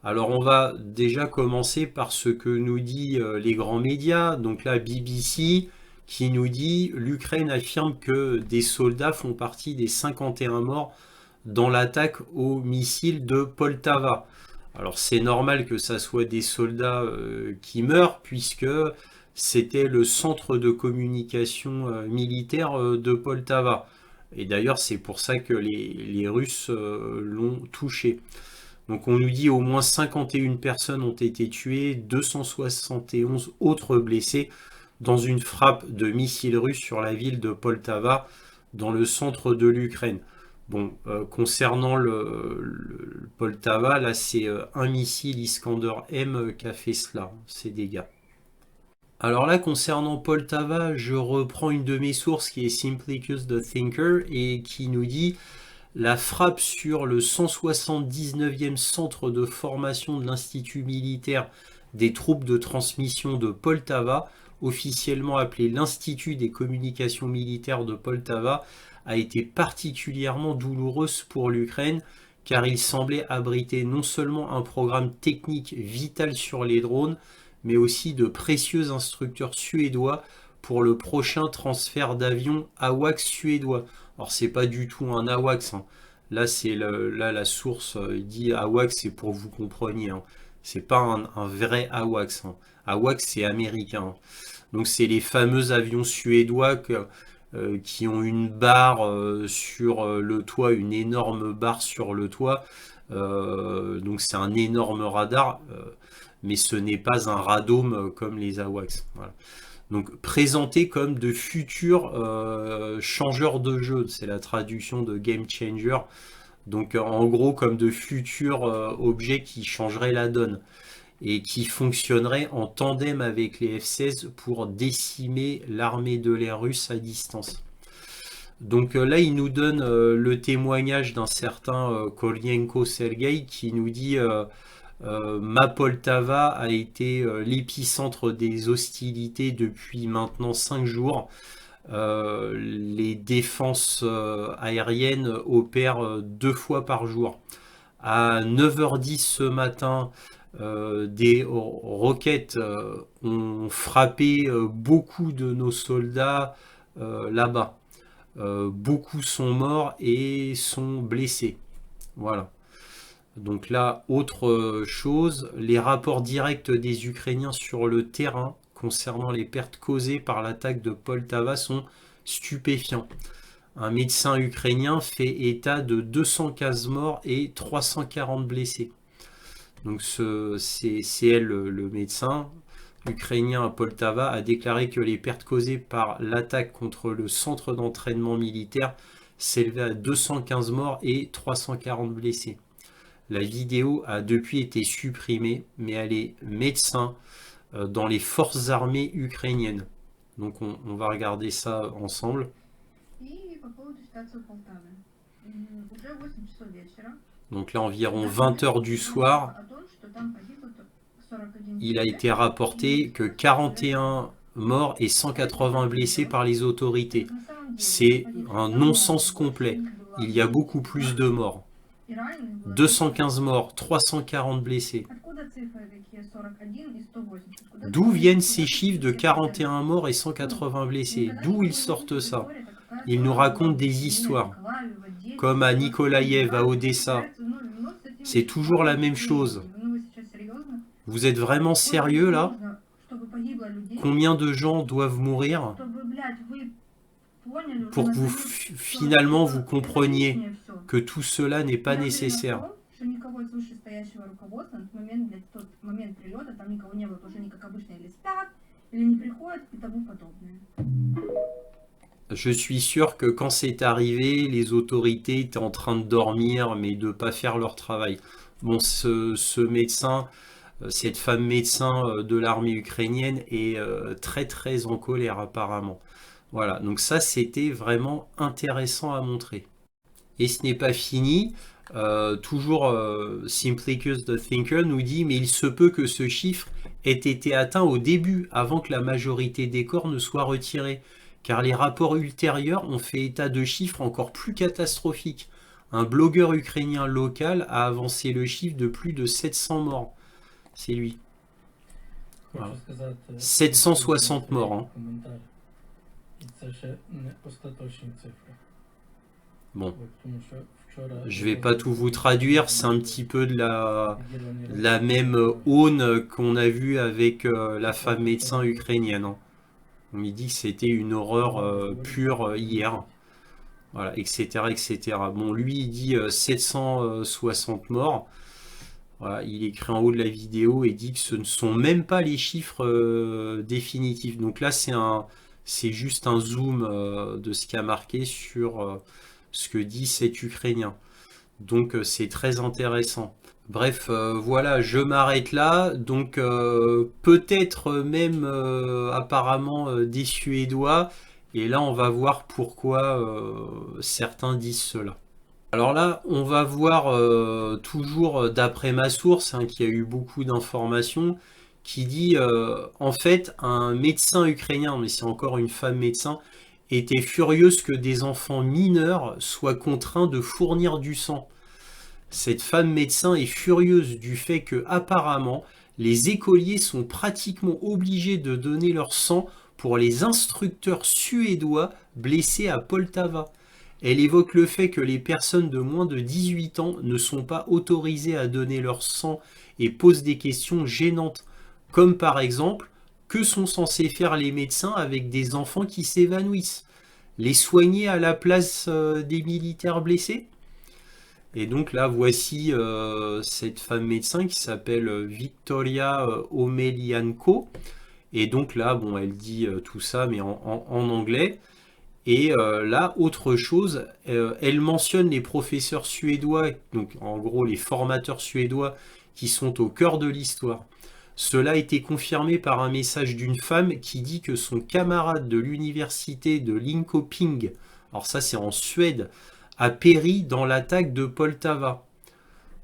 Alors on va déjà commencer par ce que nous dit les grands médias. Donc là, BBC qui nous dit l'Ukraine affirme que des soldats font partie des 51 morts dans l'attaque aux missiles de Poltava. Alors c'est normal que ça soit des soldats qui meurent puisque c'était le centre de communication militaire de Poltava. Et d'ailleurs c'est pour ça que les Russes l'ont touché. Donc on nous dit au moins 51 personnes ont été tuées, 271 autres blessés dans une frappe de missiles russes sur la ville de Poltava, dans le centre de l'Ukraine. Bon, concernant le Poltava, là c'est un missile Iskander M qui a fait cela, ces dégâts. Alors là, concernant Poltava, je reprends une de mes sources qui est Simplicus the Thinker et qui nous dit la frappe sur le 179e centre de formation de l'Institut militaire des troupes de transmission de Poltava, officiellement appelé l'Institut des communications militaires de Poltava, a été particulièrement douloureuse pour l'Ukraine car il semblait abriter non seulement un programme technique vital sur les drones, mais aussi de précieux instructeurs suédois pour le prochain transfert d'avions AWACS suédois. Alors c'est pas du tout un AWACS, hein. Là c'est la source dit AWACS, c'est pour que vous compreniez, hein. C'est pas un vrai AWACS, hein. AWACS c'est américain, hein. Donc c'est les fameux avions suédois qui ont une barre sur le toit, une énorme barre sur le toit. Donc c'est un énorme radar, mais ce n'est pas un radome comme les AWACS. Voilà. Donc présentés comme de futurs changeurs de jeu, c'est la traduction de Game Changer. Donc en gros comme de futurs objets qui changeraient la donne et qui fonctionneraient en tandem avec les F-16 pour décimer l'armée de l'air russe à distance. Donc là, il nous donne le témoignage d'un certain Koryenko Sergei qui nous dit ma Poltava a été l'épicentre des hostilités depuis maintenant 5 jours. Les défenses aériennes opèrent 2 fois par jour. À 9h10 ce matin, des roquettes ont frappé beaucoup de nos soldats là-bas. Beaucoup sont morts et sont blessés. Voilà. Donc là, autre chose, les rapports directs des Ukrainiens sur le terrain concernant les pertes causées par l'attaque de Poltava sont stupéfiants. Un médecin ukrainien fait état de 215 morts et 340 blessés. Donc c'est elle, le médecin ukrainien à Poltava, a déclaré que les pertes causées par l'attaque contre le centre d'entraînement militaire s'élevaient à 215 morts et 340 blessés. La vidéo a depuis été supprimée, mais elle est médecin dans les forces armées ukrainiennes. Donc on va regarder ça ensemble. Donc là, environ 20h du soir, il a été rapporté que 41 morts et 180 blessés par les autorités. C'est un non-sens complet. Il y a beaucoup plus de morts. 215 morts, 340 blessés. D'où viennent ces chiffres de 41 morts et 180 blessés? D'où ils sortent ça? Ils nous racontent des histoires, comme à Nikolaïev, à Odessa. C'est toujours la même chose. Vous êtes vraiment sérieux là? Combien de gens doivent mourir pour que vous finalement vous compreniez que tout cela n'est pas nécessaire? Je suis sûr que quand c'est arrivé, les autorités étaient en train de dormir, mais de ne pas faire leur travail. Bon, ce médecin, cette femme médecin de l'armée ukrainienne est très très en colère apparemment. Voilà, donc ça c'était vraiment intéressant à montrer. Et ce n'est pas fini. Toujours Simplicus the Thinker nous dit mais il se peut que ce chiffre ait été atteint au début avant que la majorité des corps ne soient retirés car les rapports ultérieurs ont fait état de chiffres encore plus catastrophiques. Un blogueur ukrainien local a avancé le chiffre de plus de 700 morts. C'est lui. Voilà. 760 morts, hein. I chce się ostateczne cyfry. Bon, Тому що вчора je vais pas tout vous traduire, c'est un petit peu de la même aune qu'on a vu avec la femme médecin ukrainienne, hein. On me dit que c'était une horreur pure hier, voilà, etc., etc. Bon, lui, il dit 760 morts. Voilà, il écrit en haut de la vidéo et dit que ce ne sont même pas les chiffres définitifs. Donc là, c'est juste un zoom de ce qui a marqué sur ce que dit cet Ukrainien. Donc c'est très intéressant. Bref, voilà, je m'arrête là. Donc peut-être même apparemment des Suédois. Et là, on va voir pourquoi certains disent cela. Alors là, on va voir toujours d'après ma source, hein, qui a eu beaucoup d'informations, qui dit en fait un médecin ukrainien, mais c'est encore une femme médecin, était furieuse que des enfants mineurs soient contraints de fournir du sang. Cette femme médecin est furieuse du fait que apparemment les écoliers sont pratiquement obligés de donner leur sang pour les instructeurs suédois blessés à Poltava. Elle évoque le fait que les personnes de moins de 18 ans ne sont pas autorisées à donner leur sang et pose des questions gênantes, comme par exemple, que sont censés faire les médecins avec des enfants qui s'évanouissent? Les soigner à la place des militaires blessés? Et donc là, voici cette femme médecin qui s'appelle Victoria Omelianko. Et donc là, bon, elle dit tout ça, mais en anglais. Et là, autre chose, elle mentionne les professeurs suédois, donc en gros les formateurs suédois qui sont au cœur de l'histoire. Cela a été confirmé par un message d'une femme qui dit que son camarade de l'université de Linköping, alors ça c'est en Suède, a péri dans l'attaque de Poltava.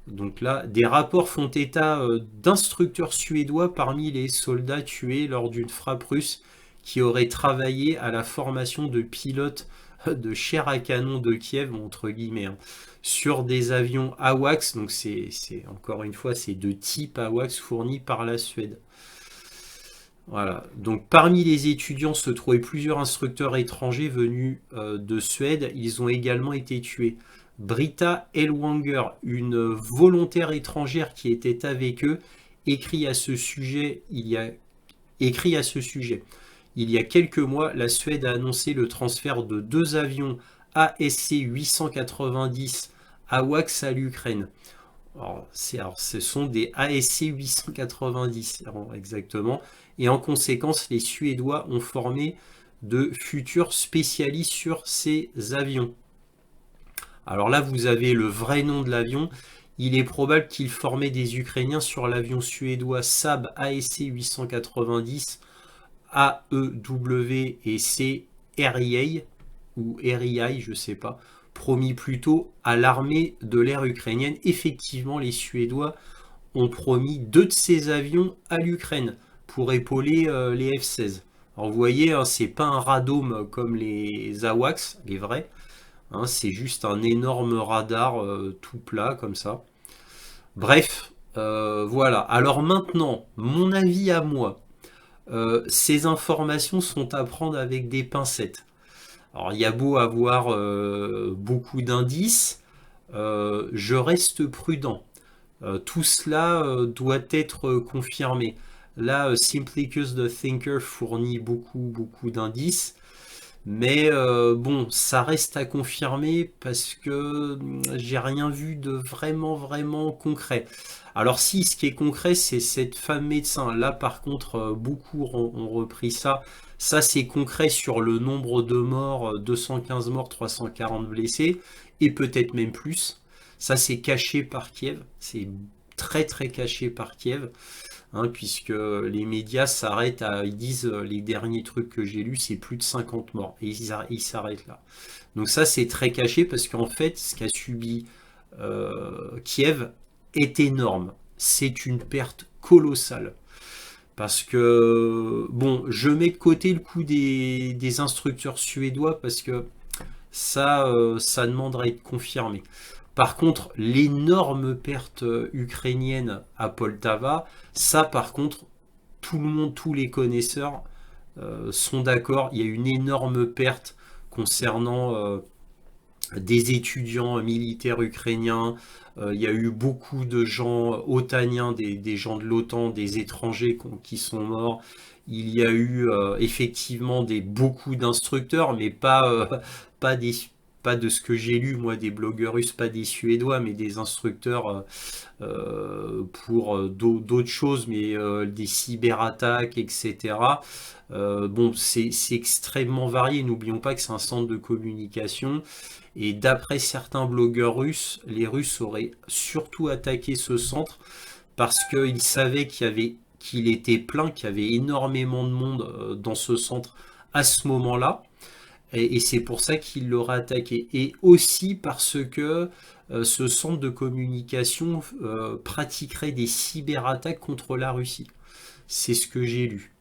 Donc là, des rapports font état d'instructeurs suédois parmi les soldats tués lors d'une frappe russe qui auraient travaillé à la formation de pilotes de chair à canon de Kiev, entre guillemets, hein, sur des avions AWACS. Donc c'est encore une fois, c'est de type AWACS fournis par la Suède. Voilà. Donc parmi les étudiants se trouvaient plusieurs instructeurs étrangers venus de Suède. Ils ont également été tués. Britta Elwanger, une volontaire étrangère qui était avec eux, écrit à ce sujet il y a quelques mois, la Suède a annoncé le transfert de 2 avions ASC 890 AWACS à l'Ukraine. Alors, ce sont des ASC 890 exactement. Et en conséquence, les Suédois ont formé de futurs spécialistes sur ces avions. Alors là, vous avez le vrai nom de l'avion. Il est probable qu'ils formaient des Ukrainiens sur l'avion suédois Saab ASC 890 AEW et C RIA ou RIA, je sais pas, promis plutôt à l'armée de l'air ukrainienne. Effectivement, les Suédois ont promis 2 de ces avions à l'Ukraine pour épauler les F-16. Alors vous voyez, hein, c'est pas un radome comme les AWACS, les vrais. Hein, c'est juste un énorme radar tout plat comme ça. Bref, voilà. Alors maintenant, mon avis à moi. Ces informations sont à prendre avec des pincettes. Alors il y a beau avoir beaucoup d'indices, je reste prudent. Tout cela doit être confirmé. Là, Simplicus the Thinker fournit beaucoup d'indices. Mais bon, ça reste à confirmer parce que j'ai rien vu de vraiment concret. Alors si, ce qui est concret, c'est cette femme médecin. Là, par contre, beaucoup ont repris ça. Ça, c'est concret sur le nombre de morts, 215 morts, 340 blessés, et peut-être même plus. Ça, c'est caché par Kiev. C'est très caché par Kiev. Hein, puisque les médias s'arrêtent à, ils disent les derniers trucs que j'ai lus, c'est plus de 50 morts, et ils s'arrêtent là. Donc ça c'est très caché parce qu'en fait ce qu'a subi Kiev est énorme, c'est une perte colossale. Parce que, bon, je mets de côté le coup des instructeurs suédois parce que ça demanderait à être confirmé. Par contre, l'énorme perte ukrainienne à Poltava, ça par contre, tout le monde, tous les connaisseurs sont d'accord. Il y a une énorme perte concernant des étudiants militaires ukrainiens. Il y a eu beaucoup de gens otaniens, des gens de l'OTAN, des étrangers qui sont morts. Il y a eu effectivement beaucoup d'instructeurs, mais pas des, pas de ce que j'ai lu, moi, des blogueurs russes, pas des Suédois, mais des instructeurs pour d'autres choses, mais des cyberattaques, etc. Bon, c'est extrêmement varié. N'oublions pas que c'est un centre de communication. Et d'après certains blogueurs russes, les Russes auraient surtout attaqué ce centre parce qu'ils savaient qu'il était plein, qu'il y avait énormément de monde dans ce centre à ce moment-là. Et c'est pour ça qu'ils l'auraient attaqué. Et aussi parce que ce centre de communication pratiquerait des cyberattaques contre la Russie. C'est ce que j'ai lu.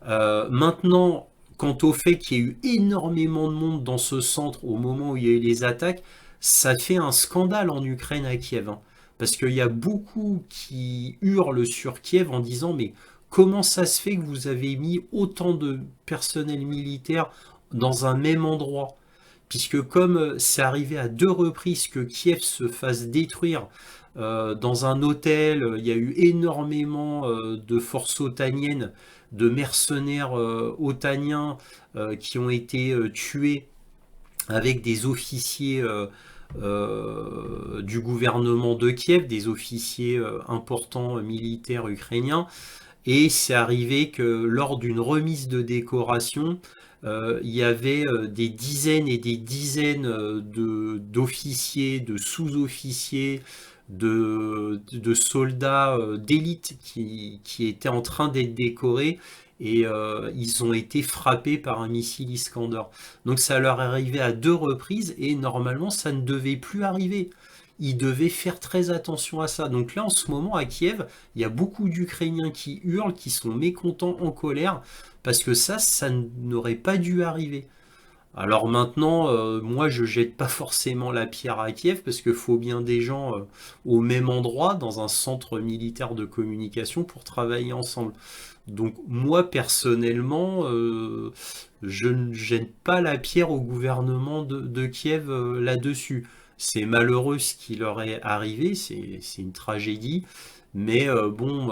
Maintenant, quant au fait qu'il y ait eu énormément de monde dans ce centre au moment où il y a eu les attaques, ça fait un scandale en Ukraine à Kiev, hein. Parce qu'il y a beaucoup qui hurlent sur Kiev en disant mais comment ça se fait que vous avez mis autant de personnel militaire dans un même endroit? Puisque comme c'est arrivé à 2 reprises que Kiev se fasse détruire dans un hôtel, il y a eu énormément de forces otaniennes, de mercenaires otaniens qui ont été tués avec des officiers du gouvernement de Kiev, des officiers importants militaires ukrainiens. Et c'est arrivé que lors d'une remise de décoration, il y avait des dizaines et des dizaines d'officiers, de sous-officiers, de soldats d'élite qui étaient en train d'être décorés et ils ont été frappés par un missile Iskander. Donc ça leur est arrivé à 2 reprises et normalement ça ne devait plus arriver. Ils devaient faire très attention à ça. Donc là en ce moment à Kiev, il y a beaucoup d'Ukrainiens qui hurlent, qui sont mécontents, en colère, parce que ça n'aurait pas dû arriver. Alors maintenant, moi je jette pas forcément la pierre à Kiev parce qu'il faut bien des gens au même endroit, dans un centre militaire de communication pour travailler ensemble. Donc moi personnellement, je ne jette pas la pierre au gouvernement de Kiev là-dessus. C'est malheureux ce qui leur est arrivé, c'est une tragédie, mais bon,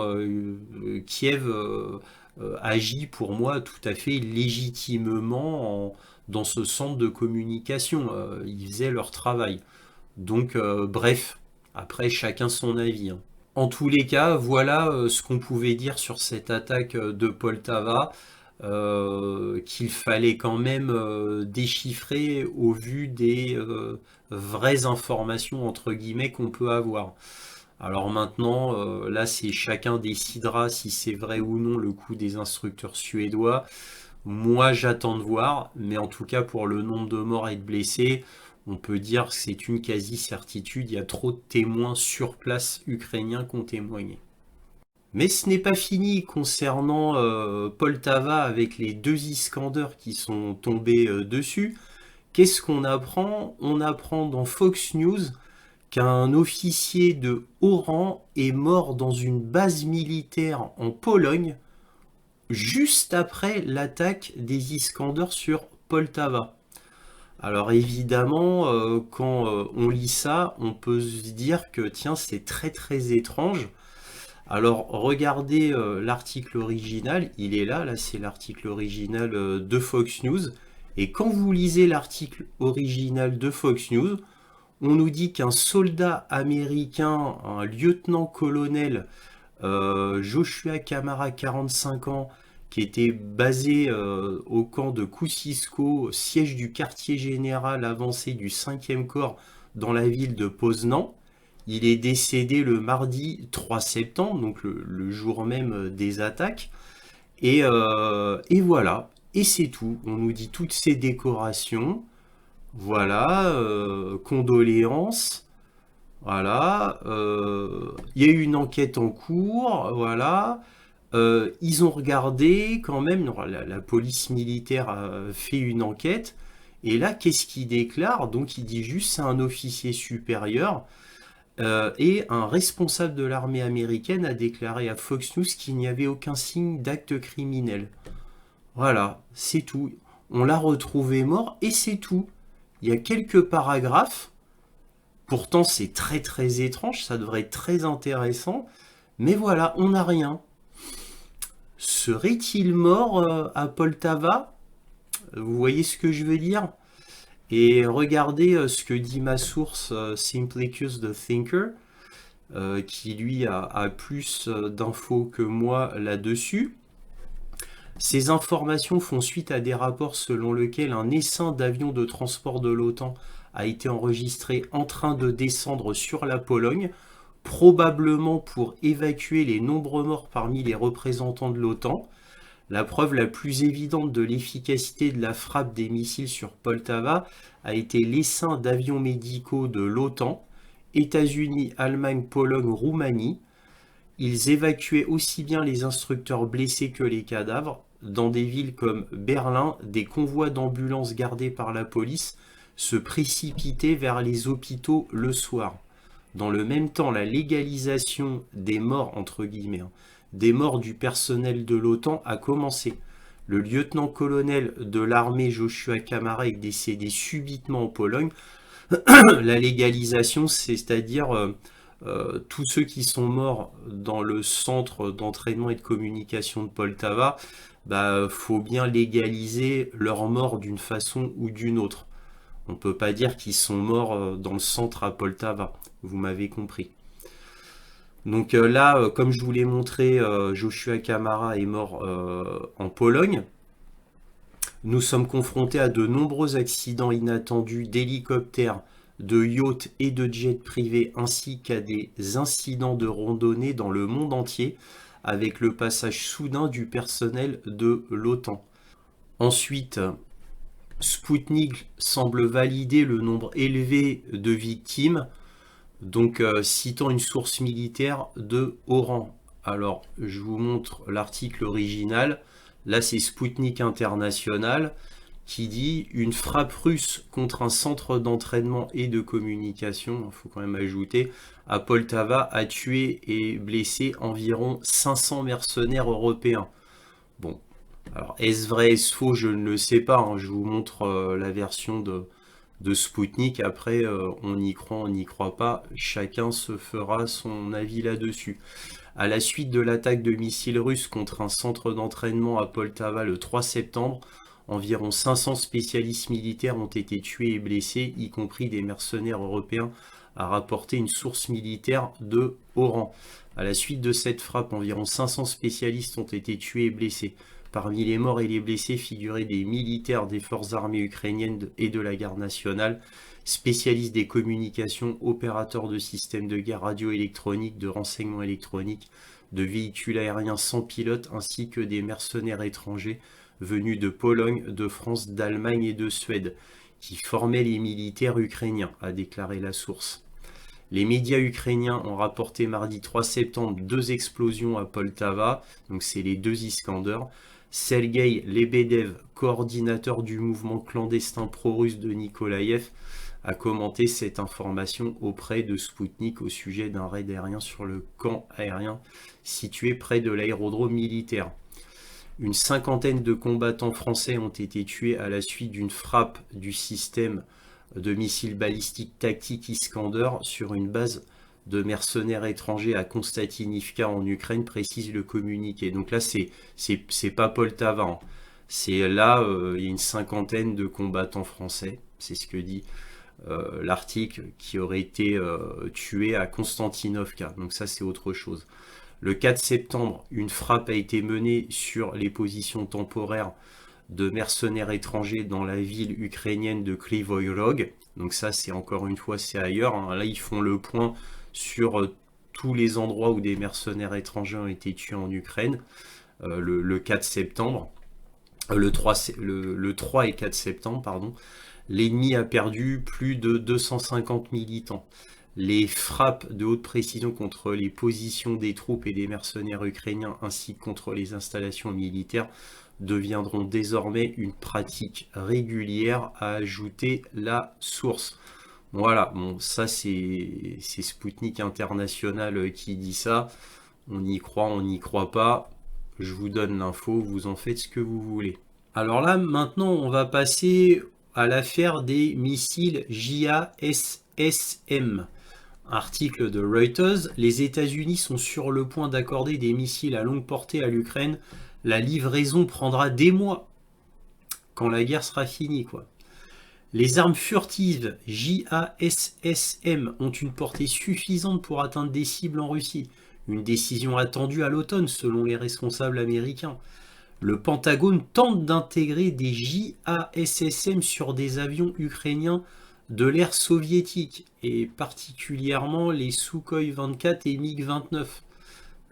Kiev agit pour moi tout à fait légitimement dans ce centre de communication. Ils faisaient leur travail. Donc, bref, après, chacun son avis, hein. En tous les cas, voilà ce qu'on pouvait dire sur cette attaque de Poltava, qu'il fallait quand même déchiffrer au vu des vraies informations, entre guillemets, qu'on peut avoir. Alors maintenant, là, c'est chacun décidera si c'est vrai ou non le coup des instructeurs suédois. Moi, j'attends de voir, mais en tout cas, pour le nombre de morts et de blessés, on peut dire que c'est une quasi-certitude. Il y a trop de témoins sur place ukrainiens qui ont témoigné. Mais ce n'est pas fini concernant Poltava avec les 2 Iskander qui sont tombés dessus. Qu'est-ce qu'on apprend? On apprend dans Fox News qu'un officier de haut rang est mort dans une base militaire en Pologne juste après l'attaque des Iskander sur Poltava. Alors évidemment, quand on lit ça, on peut se dire que tiens, c'est très très étrange. Alors regardez l'article original, il est là c'est l'article original de Fox News. Et quand vous lisez l'article original de Fox News, on nous dit qu'un soldat américain, un lieutenant-colonel, Joshua Kamara, 45 ans, qui était basé au camp de Kościsko, siège du quartier général avancé du 5e corps dans la ville de Poznan. Il est décédé le mardi 3 septembre, donc le jour même des attaques. Et voilà, et c'est tout. On nous dit toutes ces décorations. Voilà, condoléances. Voilà, il y a eu une enquête en cours. Voilà. Ils ont regardé quand même, la police militaire a fait une enquête, et là, qu'est-ce qu'il déclare? Donc, il dit juste c'est un officier supérieur, et un responsable de l'armée américaine a déclaré à Fox News qu'il n'y avait aucun signe d'acte criminel. Voilà, c'est tout. On l'a retrouvé mort et c'est tout. Il y a quelques paragraphes. Pourtant, c'est très très étrange, ça devrait être très intéressant. Mais voilà, on n'a rien. Serait-il mort à Poltava? Vous voyez ce que je veux dire? Et regardez ce que dit ma source, Simplicus the Thinker, qui lui a plus d'infos que moi là-dessus. Ces informations font suite à des rapports selon lesquels un essaim d'avions de transport de l'OTAN a été enregistré en train de descendre sur la Pologne, probablement pour évacuer les nombreux morts parmi les représentants de l'OTAN. La preuve la plus évidente de l'efficacité de la frappe des missiles sur Poltava a été l'essaim d'avions médicaux de l'OTAN, États-Unis, Allemagne, Pologne, Roumanie. Ils évacuaient aussi bien les instructeurs blessés que les cadavres. Dans des villes comme Berlin, des convois d'ambulances gardés par la police se précipitaient vers les hôpitaux le soir. Dans le même temps, la légalisation des morts, entre guillemets, des morts du personnel de l'OTAN a commencé. Le lieutenant-colonel de l'armée Joshua Kamara est décédé subitement en Pologne. La légalisation, c'est-à-dire tous ceux qui sont morts dans le centre d'entraînement et de communication de Poltava, bah, faut bien légaliser leur mort d'une façon ou d'une autre. On ne peut pas dire qu'ils sont morts dans le centre à Poltava. Vous m'avez compris. Donc là, comme je vous l'ai montré, Joshua Kamara est mort en Pologne. Nous sommes confrontés à de nombreux accidents inattendus d'hélicoptères, de yachts et de jets privés, ainsi qu'à des incidents de randonnée dans le monde entier, avec le passage soudain du personnel de l'OTAN. Ensuite, Sputnik semble valider le nombre élevé de victimes, donc citant une source militaire de haut rang. Alors, je vous montre l'article original. Là, c'est Sputnik International qui dit une frappe russe contre un centre d'entraînement et de communication, il faut quand même ajouter, à Poltava a tué et blessé environ 500 mercenaires européens. Bon, alors est-ce vrai, est-ce faux, je ne le sais pas, hein. Je vous montre la version de Sputnik. Après, on y croit, on n'y croit pas. Chacun se fera son avis là-dessus. À la suite de l'attaque de missiles russes contre un centre d'entraînement à Poltava le 3 septembre, environ 500 spécialistes militaires ont été tués et blessés, y compris des mercenaires européens, a rapporté une source militaire de haut rang. À la suite de cette frappe, environ 500 spécialistes ont été tués et blessés. Parmi les morts et les blessés figuraient des militaires des forces armées ukrainiennes et de la garde nationale, spécialistes des communications, opérateurs de systèmes de guerre radioélectroniques, de renseignement électronique, de véhicules aériens sans pilote, ainsi que des mercenaires étrangers venus de Pologne, de France, d'Allemagne et de Suède, qui formaient les militaires ukrainiens, a déclaré la source. Les médias ukrainiens ont rapporté mardi 3 septembre 2 explosions à Poltava, donc c'est les 2 Iskander. Sergei Lebedev, coordinateur du mouvement clandestin pro-russe de Nikolaïev, a commenté cette information auprès de Sputnik au sujet d'un raid aérien sur le camp aérien situé près de l'aérodrome militaire. Une cinquantaine de combattants français ont été tués à la suite d'une frappe du système de missiles balistiques tactiques Iskander sur une base de mercenaires étrangers à Konstantinivka en Ukraine, précise le communiqué. Donc là, c'est pas Poltava, hein. C'est là, il y a une cinquantaine de combattants français, c'est ce que dit l'article, qui aurait été tué à Konstantinovka. Donc ça, c'est autre chose. Le 4 septembre, une frappe a été menée sur les positions temporaires de mercenaires étrangers dans la ville ukrainienne de Kryvyi Rog. Donc ça, c'est encore une fois, c'est ailleurs, hein. Là, ils font le point sur tous les endroits où des mercenaires étrangers ont été tués en Ukraine, le 4 septembre, le 3 et 4 septembre, pardon. L'ennemi a perdu plus de 250 militants. Les frappes de haute précision contre les positions des troupes et des mercenaires ukrainiens ainsi que contre les installations militaires deviendront désormais une pratique régulière, a ajouté la source. Voilà, bon, ça c'est Sputnik International qui dit ça. On y croit, on n'y croit pas. je vous donne l'info, vous en faites ce que vous voulez. Alors là, maintenant, on va passer à l'affaire des missiles JASSM. Article de Reuters, les États-Unis sont sur le point d'accorder des missiles à longue portée à l'Ukraine. La livraison prendra des mois quand la guerre sera finie, quoi. Les armes furtives JASSM ont une portée suffisante pour atteindre des cibles en Russie. Une décision attendue à l'automne selon les responsables américains. Le Pentagone tente d'intégrer des JASSM sur des avions ukrainiens de l'ère soviétique, et particulièrement les Sukhoi 24 et MiG-29.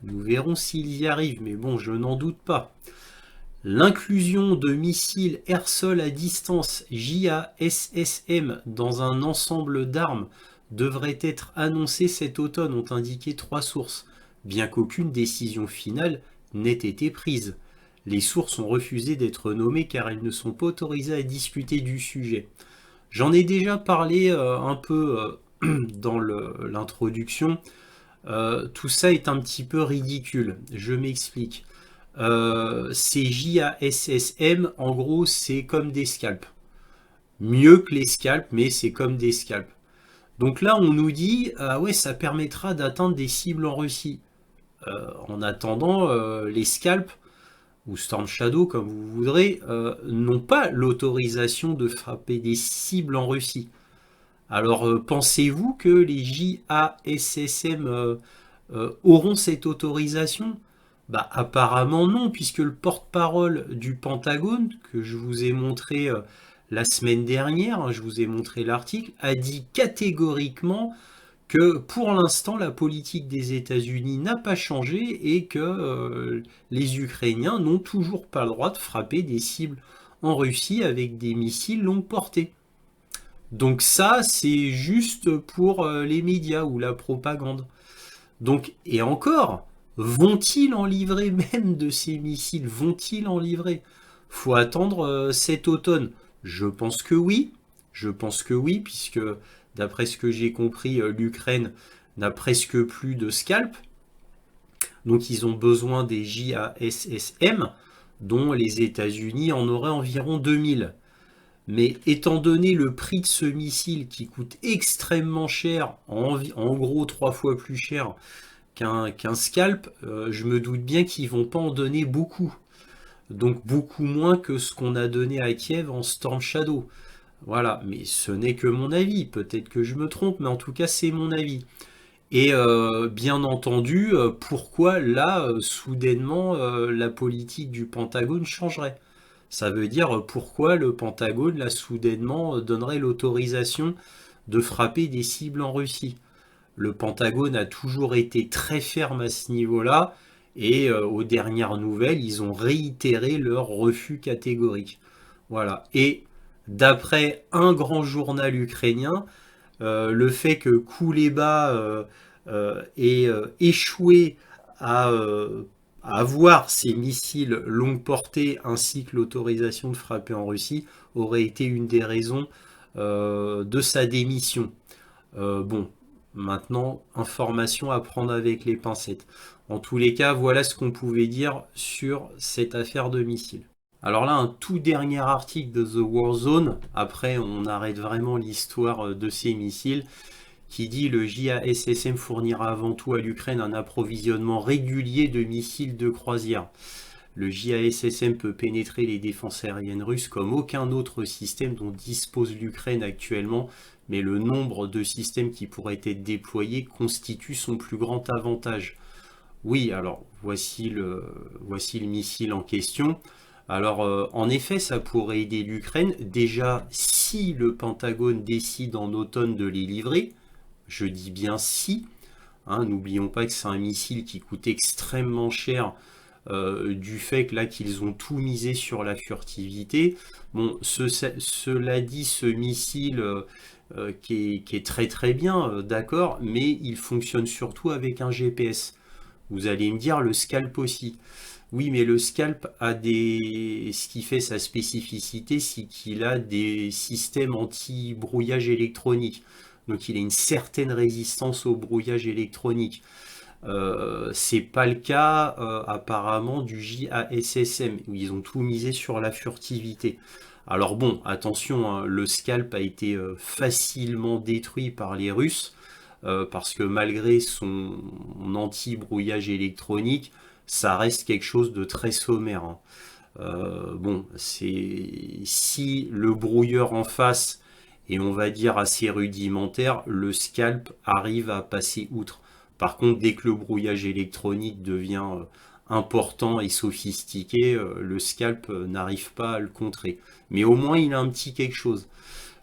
Nous verrons s'ils y arrivent, mais bon, je n'en doute pas. L'inclusion de missiles air-sol à distance JASSM dans un ensemble d'armes devrait être annoncée cet automne, ont indiqué 3 sources, bien qu'aucune décision finale n'ait été prise. Les sources ont refusé d'être nommées car elles ne sont pas autorisées à discuter du sujet. J'en ai déjà parlé un peu dans l'introduction. Tout ça est un petit peu ridicule. Je m'explique. Ces JASSM, en gros, c'est comme des scalps. Mieux que les scalps, mais c'est comme des scalps. Donc là, on nous dit, ah ouais, ça permettra d'atteindre des cibles en Russie. En attendant, les scalps, ou Storm Shadow, comme vous voudrez, n'ont pas l'autorisation de frapper des cibles en Russie. Alors, pensez-vous que les JASSM auront cette autorisation? Bah, apparemment non, puisque le porte-parole du Pentagone, que je vous ai montré la semaine dernière, hein, je vous ai montré l'article, a dit catégoriquement que pour l'instant la politique des États-Unis n'a pas changé et que les Ukrainiens n'ont toujours pas le droit de frapper des cibles en Russie avec des missiles longue portée. Donc ça, c'est juste pour les médias ou la propagande. Donc, et encore, vont-ils en livrer même de ces missiles? Vont-ils en livrer? Faut attendre cet automne. Je pense que oui. Je pense que oui, puisque d'après ce que j'ai compris, l'Ukraine n'a presque plus de scalp. Donc ils ont besoin des JASSM, dont les États-Unis en auraient environ 2000. Mais étant donné le prix de ce missile qui coûte extrêmement cher, en gros 3 fois plus cher qu'un scalp, je me doute bien qu'ils vont pas en donner beaucoup. Donc beaucoup moins que ce qu'on a donné à Kiev en Storm Shadow. Voilà, mais ce n'est que mon avis. Peut-être que je me trompe, mais en tout cas c'est mon avis. Et bien entendu, pourquoi là, soudainement, la politique du Pentagone changerait? Ça veut dire pourquoi le Pentagone, là, soudainement, donnerait l'autorisation de frapper des cibles en Russie. Le Pentagone a toujours été très ferme à ce niveau-là, et aux dernières nouvelles, ils ont réitéré leur refus catégorique. Voilà. Et d'après un grand journal ukrainien, le fait que Kouleba ait échoué à avoir ces missiles longue portée ainsi que l'autorisation de frapper en Russie aurait été une des raisons de sa démission. Bon, maintenant, information à prendre avec les pincettes. En tous les cas, voilà ce qu'on pouvait dire sur cette affaire de missiles. Alors là, un tout dernier article de The Warzone, après on arrête vraiment l'histoire de ces missiles, qui dit le JASSM fournira avant tout à l'Ukraine un approvisionnement régulier de missiles de croisière. Le JASSM peut pénétrer les défenses aériennes russes comme aucun autre système dont dispose l'Ukraine actuellement, mais le nombre de systèmes qui pourraient être déployés constitue son plus grand avantage. Oui, alors voici le missile en question. Alors en effet, ça pourrait aider l'Ukraine. Déjà, si le Pentagone décide en automne de les livrer, je dis bien si, hein, n'oublions pas que c'est un missile qui coûte extrêmement cher du fait que là qu'ils ont tout misé sur la furtivité. Bon, cela dit, ce missile qui est très très bien, d'accord, mais il fonctionne surtout avec un GPS. Vous allez me dire le scalp aussi. Oui, mais le scalp a des... Ce qui fait sa spécificité, c'est qu'il a des systèmes anti-brouillage électronique. Donc il a une certaine résistance au brouillage électronique. C'est pas le cas apparemment du JASSM, où ils ont tout misé sur la furtivité. Alors bon, attention, hein, le scalp a été facilement détruit par les Russes, parce que malgré son anti-brouillage électronique, ça reste quelque chose de très sommaire, hein. Bon, c'est si le brouilleur en face est, on va dire, assez rudimentaire, le scalp arrive à passer outre. Par contre, dès que le brouillage électronique devient important et sophistiqué, le scalp n'arrive pas à le contrer. Mais au moins, il a un petit quelque chose.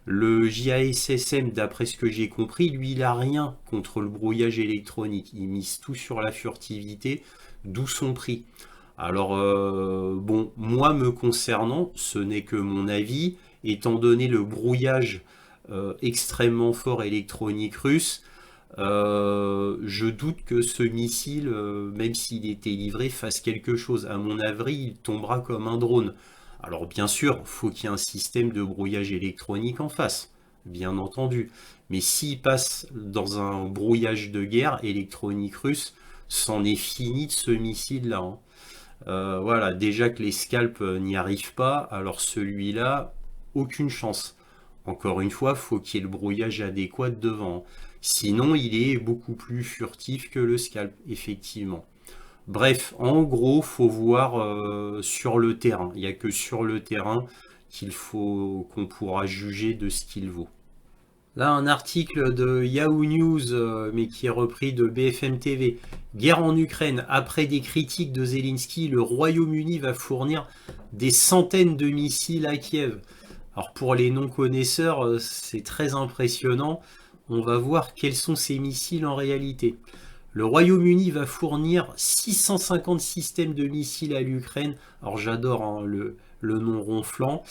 Le JASSM, d'après ce que j'ai compris, lui, il a rien contre le brouillage électronique. Il mise tout sur la furtivité, d'où son prix. Alors, bon, moi me concernant, ce n'est que mon avis, étant donné le brouillage extrêmement fort électronique russe, je doute que ce missile, même s'il était livré, fasse quelque chose. À mon avis, il tombera comme un drone. Alors bien sûr, faut qu'il y ait un système de brouillage électronique en face, bien entendu. Mais s'il passe dans un brouillage de guerre électronique russe, c'en est fini de ce missile-là, hein. Voilà, déjà que les scalps n'y arrivent pas, alors celui-là, aucune chance. Encore une fois, faut qu'il y ait le brouillage adéquat devant, hein. Sinon, il est beaucoup plus furtif que le scalp, effectivement. Bref, en gros, faut voir sur le terrain. Il n'y a que sur le terrain qu'on pourra juger de ce qu'il vaut. Là, un article de Yahoo News, mais qui est repris de BFM TV. Guerre en Ukraine. Après des critiques de Zelensky, le Royaume-Uni va fournir des centaines de missiles à Kiev. Alors pour les non-connaisseurs, c'est très impressionnant. On va voir quels sont ces missiles en réalité. Le Royaume-Uni va fournir 650 systèmes de missiles à l'Ukraine. Alors j'adore, hein, le nom ronflant,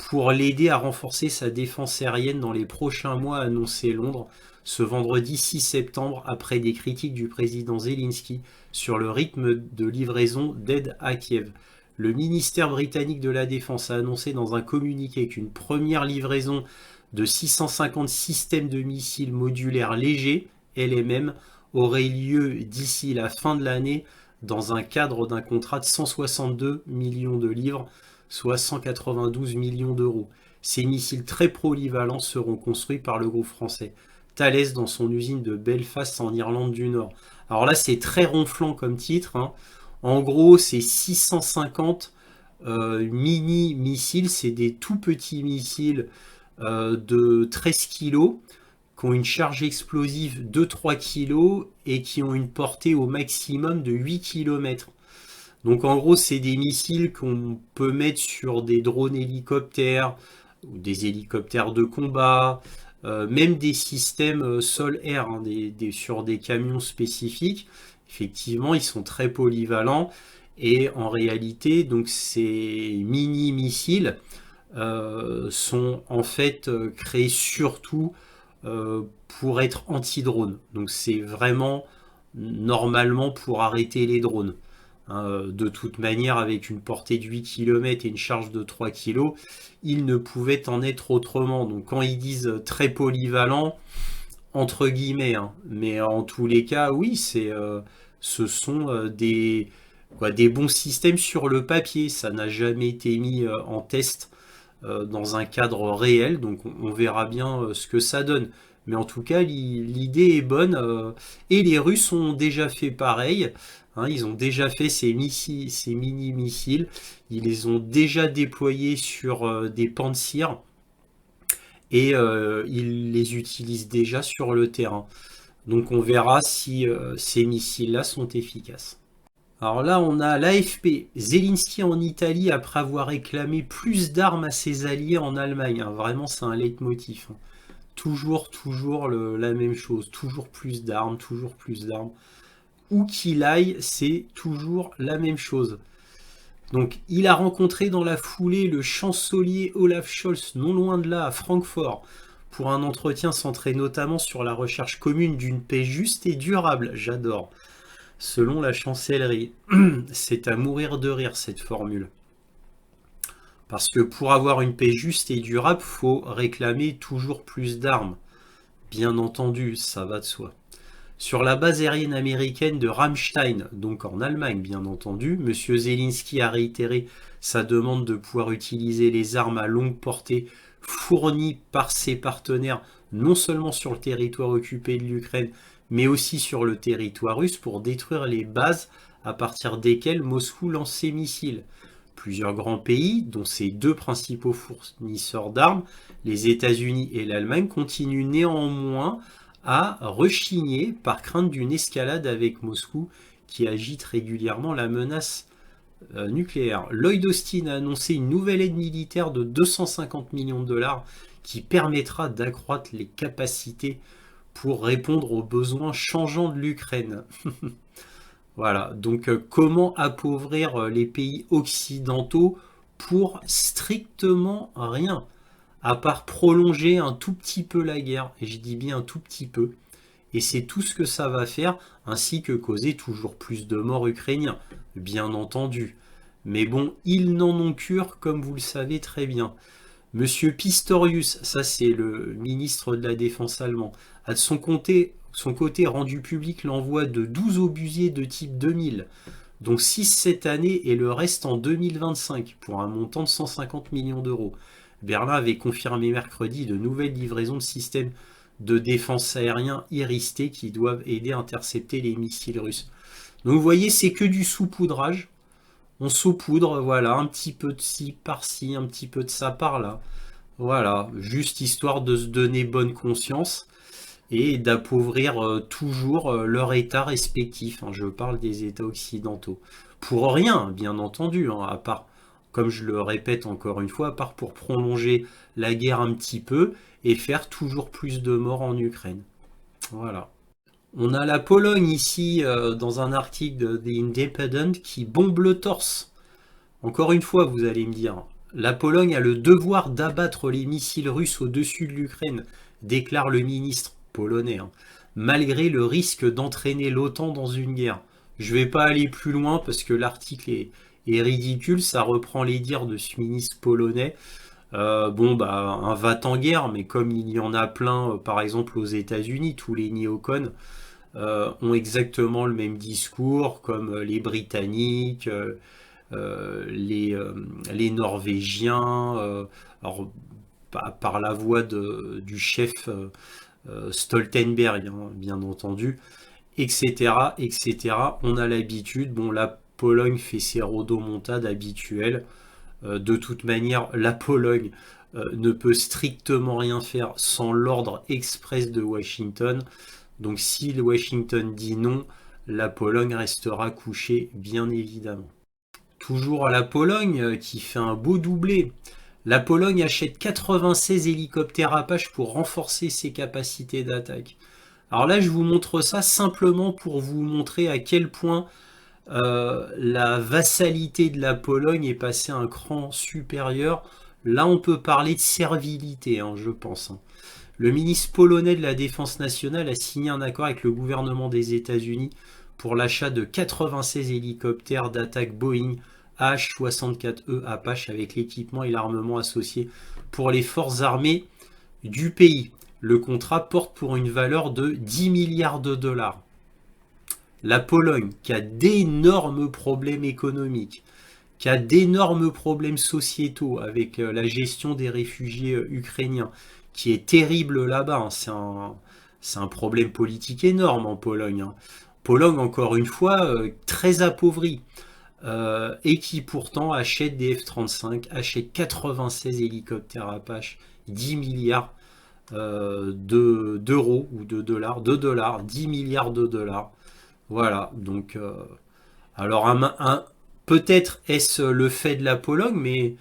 pour l'aider à renforcer sa défense aérienne dans les prochains mois, a annoncé Londres ce vendredi 6 septembre, après des critiques du président Zelensky sur le rythme de livraison d'aide à Kiev. Le ministère britannique de la Défense a annoncé dans un communiqué qu'une première livraison de 650 systèmes de missiles modulaires légers, LMM, aurait lieu d'ici la fin de l'année dans un cadre d'un contrat de 162 millions de livres, soit 192 millions d'euros. Ces missiles très polyvalents seront construits par le groupe français Thales dans son usine de Belfast en Irlande du Nord. Alors là, c'est très ronflant comme titre, hein. En gros, c'est 650 mini-missiles, c'est des tout petits missiles de 13 kg qui ont une charge explosive de 3 kg et qui ont une portée au maximum de 8 km. Donc en gros, c'est des missiles qu'on peut mettre sur des drones hélicoptères ou des hélicoptères de combat, même des systèmes sol-air, hein, sur des camions spécifiques. Effectivement, ils sont très polyvalents et en réalité, donc ces mini-missiles sont en fait créés surtout pour être anti-drone. Donc c'est vraiment normalement pour arrêter les drones. De toute manière, avec une portée de 8 km et une charge de 3 kg, il ne pouvait en être autrement. Donc quand ils disent très polyvalent, entre guillemets, hein, mais en tous les cas, oui, ce sont des bons systèmes sur le papier. Ça n'a jamais été mis en test dans un cadre réel, donc on verra bien ce que ça donne. Mais en tout cas, l'idée est bonne, et les Russes ont déjà fait pareil, hein, ils ont déjà fait ces mini-missiles, ils les ont déjà déployés sur des Pantsir, et ils les utilisent déjà sur le terrain. Donc on verra si ces missiles-là sont efficaces. Alors là, on a l'AFP, Zelensky en Italie après avoir réclamé plus d'armes à ses alliés en Allemagne. Hein, vraiment, c'est un leitmotiv, hein. Toujours la même chose. Toujours plus d'armes, toujours plus d'armes. Où qu'il aille, c'est toujours la même chose. Donc, il a rencontré dans la foulée le chancelier Olaf Scholz, non loin de là, à Francfort, pour un entretien centré notamment sur la recherche commune d'une paix juste et durable. J'adore. Selon la chancellerie, c'est à mourir de rire cette formule. Parce que pour avoir une paix juste et durable, faut réclamer toujours plus d'armes. Bien entendu, ça va de soi. Sur la base aérienne américaine de Ramstein, donc en Allemagne bien entendu, M. Zelensky a réitéré sa demande de pouvoir utiliser les armes à longue portée fournies par ses partenaires, non seulement sur le territoire occupé de l'Ukraine, mais aussi sur le territoire russe pour détruire les bases à partir desquelles Moscou lance ses missiles. Plusieurs grands pays, dont ses deux principaux fournisseurs d'armes, les États-Unis et l'Allemagne, continuent néanmoins à rechigner par crainte d'une escalade avec Moscou qui agite régulièrement la menace nucléaire. Lloyd Austin a annoncé une nouvelle aide militaire de 250 millions de dollars qui permettra d'accroître les capacités pour répondre aux besoins changeants de l'Ukraine. Voilà, donc comment appauvrir les pays occidentaux pour strictement rien, à part prolonger un tout petit peu la guerre, et je dis bien un tout petit peu, et c'est tout ce que ça va faire, ainsi que causer toujours plus de morts ukrainiens, bien entendu. Mais bon, ils n'en ont cure, comme vous le savez très bien. Monsieur Pistorius, ça c'est le ministre de la Défense allemand, a de son côté rendu public l'envoi de 12 obusiers de type 2000, dont 6 cette année et le reste en 2025, pour un montant de 150 millions d'euros. Berlin avait confirmé mercredi de nouvelles livraisons de systèmes de défense aérien Iris-T qui doivent aider à intercepter les missiles russes. Donc vous voyez, c'est que du saupoudrage. On saupoudre, voilà, un petit peu de ci par-ci, un petit peu de ça par-là. Voilà, juste histoire de se donner bonne conscience et d'appauvrir toujours leur état respectif. Hein, je parle des États occidentaux. Pour rien, bien entendu, hein, à part, comme je le répète encore une fois, à part pour prolonger la guerre un petit peu et faire toujours plus de morts en Ukraine. Voilà. On a la Pologne ici dans un article de The Independent qui bombe le torse. Encore une fois, vous allez me dire, la Pologne a le devoir d'abattre les missiles russes au-dessus de l'Ukraine, déclare le ministre polonais, hein, malgré le risque d'entraîner l'OTAN dans une guerre. Je ne vais pas aller plus loin parce que l'article est ridicule, ça reprend les dires de ce ministre polonais. Un va-t-en-guerre, mais comme il y en a plein, par exemple aux États-Unis, tous les néocons ont exactement le même discours, comme les Britanniques, les Norvégiens, alors, par la voix du chef Stoltenberg, hein, bien entendu, etc., etc. On a l'habitude, bon, la Pologne fait ses rodomontades habituelles. De toute manière, la Pologne ne peut strictement rien faire sans l'ordre express de Washington. Donc si Washington dit non, la Pologne restera couchée, bien évidemment. Toujours à la Pologne, qui fait un beau doublé. La Pologne achète 96 hélicoptères Apache pour renforcer ses capacités d'attaque. Alors là, je vous montre ça simplement pour vous montrer à quel point la vassalité de la Pologne est passée à un cran supérieur. Là, on peut parler de servilité, hein, je pense. Hein. Le ministre polonais de la Défense nationale a signé un accord avec le gouvernement des États-Unis pour l'achat de 96 hélicoptères d'attaque Boeing H-64E Apache avec l'équipement et l'armement associés pour les forces armées du pays. Le contrat porte pour une valeur de 10 milliards de dollars. La Pologne, qui a d'énormes problèmes économiques, qui a d'énormes problèmes sociétaux avec la gestion des réfugiés ukrainiens, qui est terrible là-bas. Hein. C'est un problème politique énorme en Pologne. Hein. Pologne, encore une fois, très appauvrie. Et qui pourtant achète des F-35, achète 96 hélicoptères Apache, 10 milliards d'euros ou de dollars, 10 milliards de dollars. Voilà, donc alors peut-être est-ce le fait de la Pologne, mais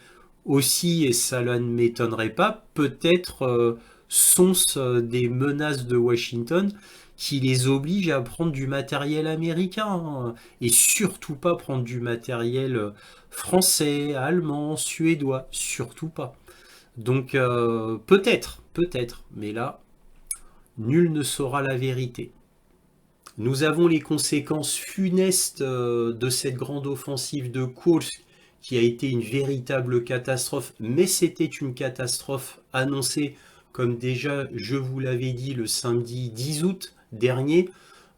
aussi, et ça ne m'étonnerait pas, peut-être sont-ce des menaces de Washington qui les obligent à prendre du matériel américain, hein, et surtout pas prendre du matériel français, allemand, suédois, surtout pas. Donc peut-être, mais là, nul ne saura la vérité. Nous avons les conséquences funestes de cette grande offensive de Kursk qui a été une véritable catastrophe, mais c'était une catastrophe annoncée, comme déjà je vous l'avais dit le samedi 10 août dernier.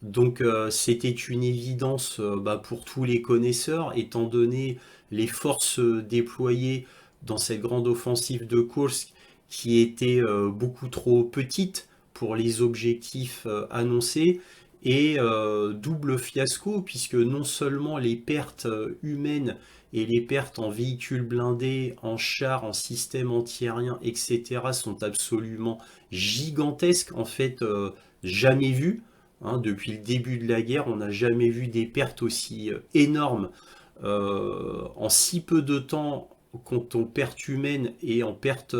Donc c'était une évidence pour tous les connaisseurs, étant donné les forces déployées dans cette grande offensive de Kursk qui étaient beaucoup trop petites pour les objectifs annoncés. Et double fiasco, puisque non seulement les pertes humaines et les pertes en véhicules blindés, en chars, en systèmes antiaériens, etc. sont absolument gigantesques, en fait jamais vues. Hein, depuis le début de la guerre, on n'a jamais vu des pertes aussi énormes en si peu de temps, quand on perte humaine et en perte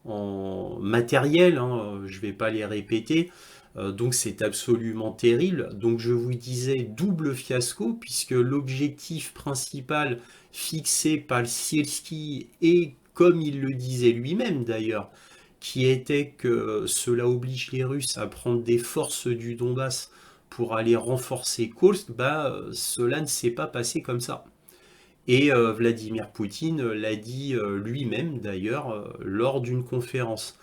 en matériel, hein, je ne vais pas les répéter. Donc c'est absolument terrible. Donc je vous disais double fiasco, puisque l'objectif principal fixé par Sierski, et comme il le disait lui-même d'ailleurs, qui était que cela oblige les Russes à prendre des forces du Donbass pour aller renforcer Kursk, cela ne s'est pas passé comme ça. Et Vladimir Poutine l'a dit lui-même d'ailleurs lors d'une conférence.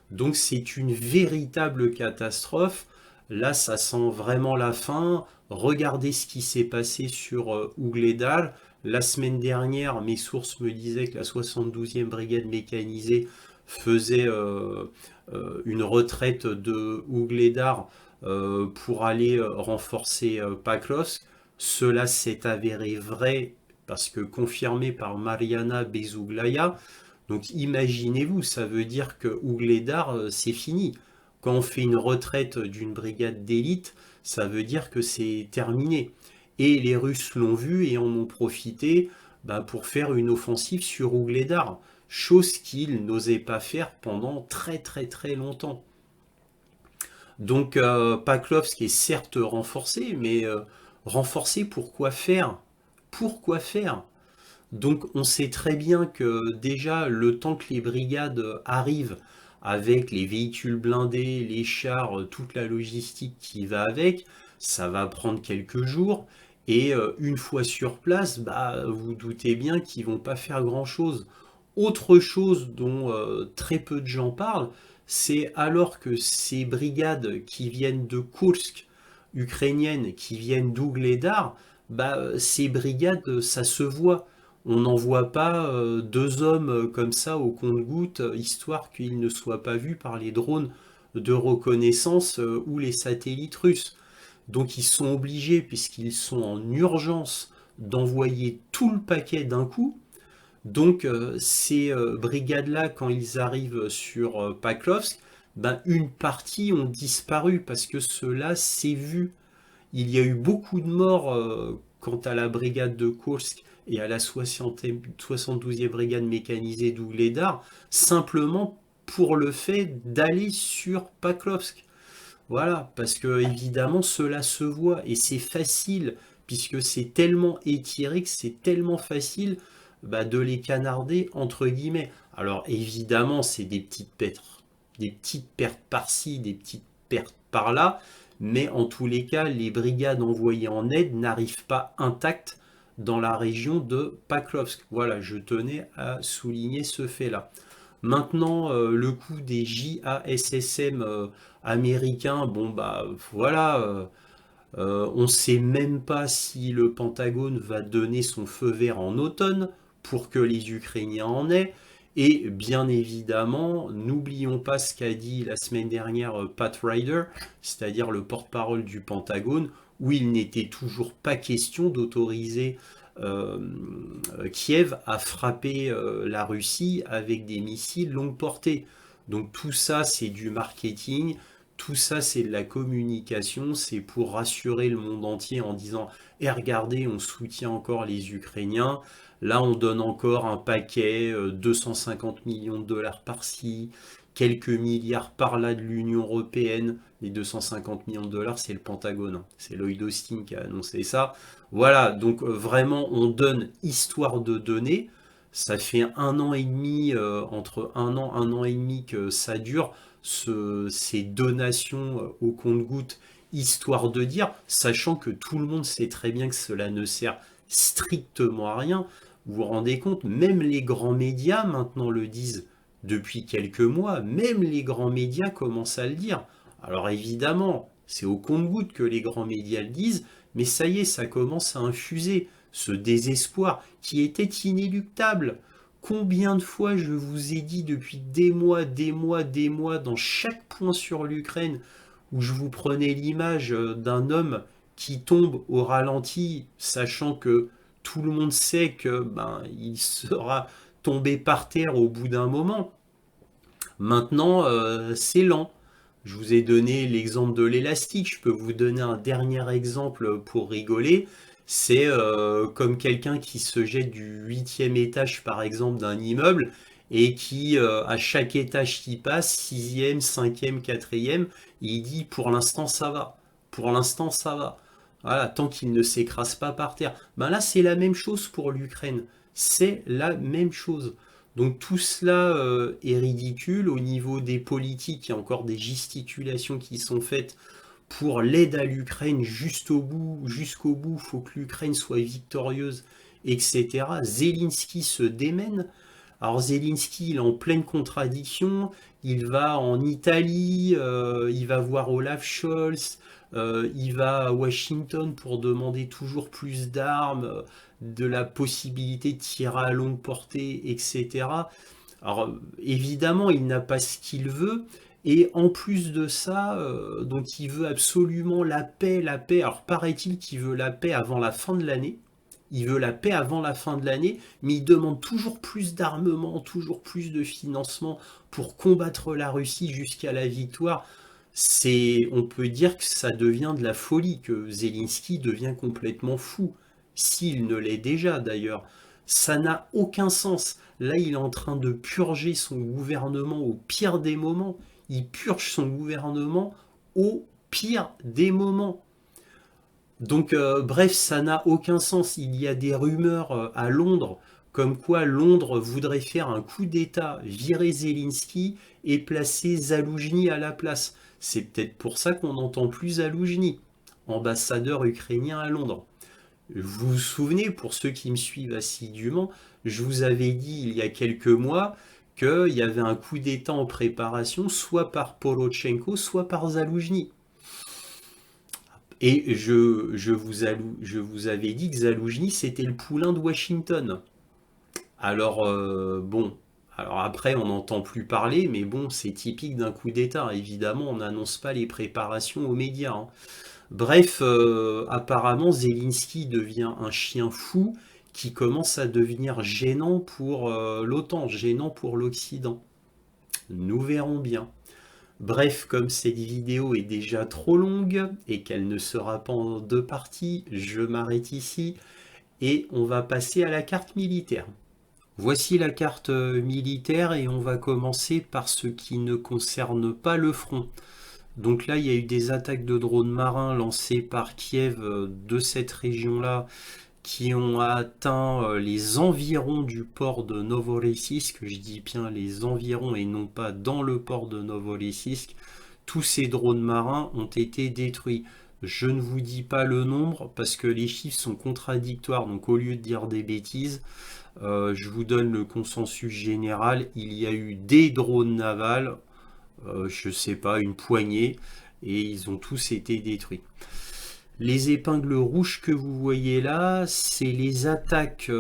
Donc c'est une véritable catastrophe. Là, ça sent vraiment la fin. Regardez ce qui s'est passé sur Ougledar. La semaine dernière, mes sources me disaient que la 72e brigade mécanisée faisait une retraite de Ougledar pour aller renforcer Pakrovsk. Cela s'est avéré vrai parce que confirmé par Mariana Bezouglaya. Donc imaginez-vous, ça veut dire que Ougledar, c'est fini. Quand on fait une retraite d'une brigade d'élite, ça veut dire que c'est terminé. Et les Russes l'ont vu et en ont profité pour faire une offensive sur Ougledar, chose qu'ils n'osaient pas faire pendant très très très longtemps. Donc Paklovsk est certes renforcé, mais renforcé pour quoi faire? Pourquoi faire? Donc on sait très bien que déjà le temps que les brigades arrivent avec les véhicules blindés, les chars, toute la logistique qui va avec, ça va prendre quelques jours. Et une fois sur place, vous doutez bien qu'ils vont pas faire grand-chose. Autre chose dont très peu de gens parlent, c'est alors que ces brigades qui viennent de Kursk, ukrainiennes, qui viennent d'Ougledar, ces brigades, ça se voit. On n'envoie pas deux hommes comme ça au compte-gouttes, histoire qu'ils ne soient pas vus par les drones de reconnaissance ou les satellites russes. Donc ils sont obligés, puisqu'ils sont en urgence, d'envoyer tout le paquet d'un coup. Donc ces brigades-là, quand ils arrivent sur Paklovsk, une partie ont disparu parce que cela s'est vu. Il y a eu beaucoup de morts quant à la brigade de Kursk et à la 72e brigade mécanisée d'Ougledar, simplement pour le fait d'aller sur Paklovsk. Voilà, parce que évidemment cela se voit et c'est facile, puisque c'est tellement étiré que c'est tellement facile de les canarder entre guillemets. Alors évidemment c'est des petites pertes par-ci, des petites pertes par-là, mais en tous les cas les brigades envoyées en aide n'arrivent pas intactes dans la région de Paklovsk. Voilà, je tenais à souligner ce fait-là. Maintenant, le coup des JASSM américains, voilà, on ne sait même pas si le Pentagone va donner son feu vert en automne pour que les Ukrainiens en aient. Et bien évidemment, n'oublions pas ce qu'a dit la semaine dernière Pat Ryder, c'est-à-dire le porte-parole du Pentagone, où il n'était toujours pas question d'autoriser euh, Kiev a frappé la Russie avec des missiles longue portée. Donc tout ça, c'est du marketing, tout ça, c'est de la communication, c'est pour rassurer le monde entier en disant « regardez, on soutient encore les Ukrainiens, là on donne encore un paquet, 250 millions de dollars par-ci, quelques milliards par-là de l'Union européenne. » Les 250 millions de dollars, c'est le Pentagone, hein. C'est Lloyd Austin qui a annoncé ça. Voilà, donc vraiment, on donne histoire de donner. Ça fait un an et demi, entre un an et demi que ça dure, ces donations au compte-gouttes, histoire de dire, sachant que tout le monde sait très bien que cela ne sert strictement à rien. Vous vous rendez compte, même les grands médias maintenant le disent depuis quelques mois, même les grands médias commencent à le dire. Alors évidemment, C'est au compte-gouttes que les grands médias le disent, mais ça y est, ça commence à infuser ce désespoir qui était inéluctable. Combien de fois je vous ai dit depuis des mois, dans chaque point sur l'Ukraine, où je vous prenais l'image d'un homme qui tombe au ralenti, sachant que tout le monde sait que il sera tombé par terre au bout d'un moment. Maintenant, c'est lent. Je vous ai donné l'exemple de l'élastique. Je peux vous donner un dernier exemple pour rigoler. C'est comme quelqu'un qui se jette du huitième étage, par exemple, d'un immeuble et qui, à chaque étage qui passe, sixième, cinquième, quatrième, il dit pour l'instant ça va. Pour l'instant ça va. Voilà, tant qu'il ne s'écrase pas par terre. Ben là, c'est la même chose pour l'Ukraine. C'est la même chose. Donc tout cela est ridicule. Au niveau des politiques, il y a encore des gesticulations qui sont faites pour l'aide à l'Ukraine jusqu'au bout. Il faut que l'Ukraine soit victorieuse, etc. Zelensky se démène. Alors Zelensky, il est en pleine contradiction. Il va en Italie, il va voir Olaf Scholz, il va à Washington pour demander toujours plus d'armes, de la possibilité de tirer à longue portée, etc. Alors évidemment, il n'a pas ce qu'il veut. Et en plus de ça, donc il veut absolument la paix, la paix. Alors paraît-il qu'il veut la paix avant la fin de l'année. Il veut la paix avant la fin de l'année, mais il demande toujours plus d'armement, toujours plus de financement pour combattre la Russie jusqu'à la victoire. On peut dire que ça devient de la folie, que Zelensky devient complètement fou, s'il ne l'est déjà d'ailleurs. Ça n'a aucun sens. Là, il est en train de purger son gouvernement au pire des moments. Il purge son gouvernement au pire des moments. Donc, bref, ça n'a aucun sens. Il y a des rumeurs à Londres, comme quoi Londres voudrait faire un coup d'État, virer Zelensky et placer Zaloujny à la place. C'est peut-être pour ça qu'on n'entend plus Zaloujny, ambassadeur ukrainien à Londres. Vous vous souvenez, pour ceux qui me suivent assidûment, je vous avais dit il y a quelques mois qu'il y avait un coup d'État en préparation, soit par Poroshenko, soit par Zaloujny. Et je vous avais dit que Zaloujny, c'était le poulain de Washington. Alors, bon, alors après, on n'entend plus parler, mais bon, c'est typique d'un coup d'État. Évidemment, on n'annonce pas les préparations aux médias, hein. Bref, apparemment, Zelensky devient un chien fou qui commence à devenir gênant pour l'OTAN, gênant pour l'Occident. Nous verrons bien. Bref, comme cette vidéo est déjà trop longue et qu'elle ne sera pas en deux parties, je m'arrête ici et on va passer à la carte militaire. Voici la carte militaire et on va commencer par ce qui ne concerne pas le front. Donc là, il y a eu des attaques de drones marins lancées par Kiev de cette région-là qui ont atteint les environs du port de Novorossiysk. Je dis bien les environs et non pas dans le port de Novorossiysk. Tous ces drones marins ont été détruits. Je ne vous dis pas le nombre parce que les chiffres sont contradictoires. Donc au lieu de dire des bêtises, je vous donne le consensus général. Il y a eu des drones navals, je sais pas, une poignée, et ils ont tous été détruits. Les épingles rouges que vous voyez là, c'est les attaques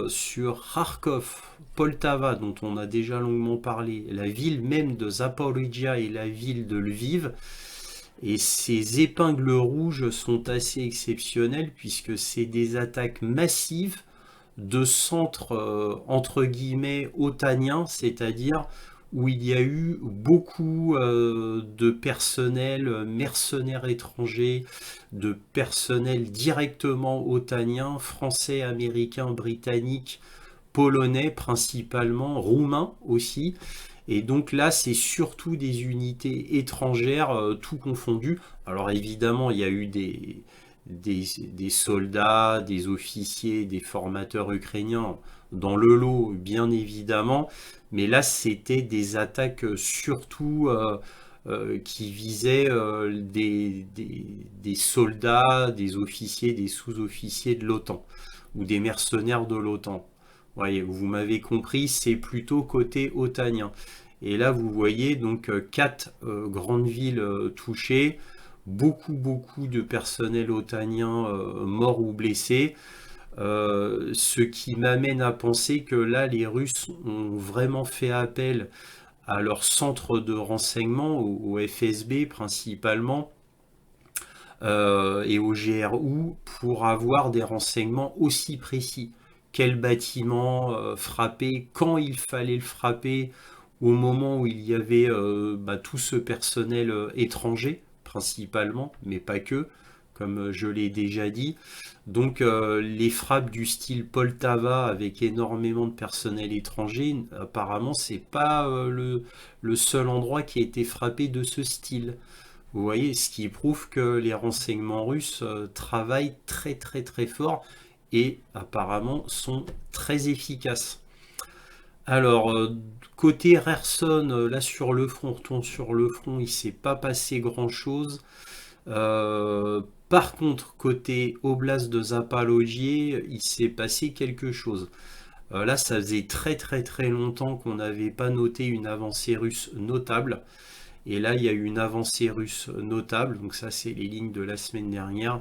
sur Kharkov, Poltava, dont on a déjà longuement parlé, la ville même de Zaporizhia et la ville de Lviv. Et ces épingles rouges sont assez exceptionnelles puisque c'est des attaques massives de centres entre guillemets otaniens, c'est-à-dire où il y a eu beaucoup de personnel mercenaires étrangers, de personnel directement otanien, français, américains, britanniques, polonais principalement, roumains aussi. Et donc là, c'est surtout des unités étrangères, tout confondu. Alors évidemment, il y a eu des soldats, des officiers, des formateurs ukrainiens dans le lot, bien évidemment. Mais là, c'était des attaques surtout qui visaient des soldats, des officiers, des sous-officiers de l'OTAN ou des mercenaires de l'OTAN. Voyez, vous m'avez compris, c'est plutôt côté otanien. Et là, vous voyez donc quatre grandes villes touchées. beaucoup de personnel otanien mort ou blessé. Ce qui m'amène à penser que là, les Russes ont vraiment fait appel à leur centre de renseignement, au FSB principalement, et au GRU, pour avoir des renseignements aussi précis. Quel bâtiment frapper, quand il fallait le frapper, au moment où il y avait tout ce personnel étranger, principalement, mais pas que, comme je l'ai déjà dit. Donc les frappes du style Poltava avec énormément de personnel étranger, apparemment c'est pas le seul endroit qui a été frappé de ce style. Vous voyez, ce qui prouve que les renseignements russes travaillent très fort et apparemment sont très efficaces. Alors, côté Kherson, là sur le front, on retourne sur le front, il ne s'est pas passé grand-chose. Par contre, côté Oblast de Zaporogie, il s'est passé quelque chose. Là, ça faisait très longtemps qu'on n'avait pas noté une avancée russe notable. Et là, il y a eu une avancée russe notable. Donc ça, c'est les lignes de la semaine dernière.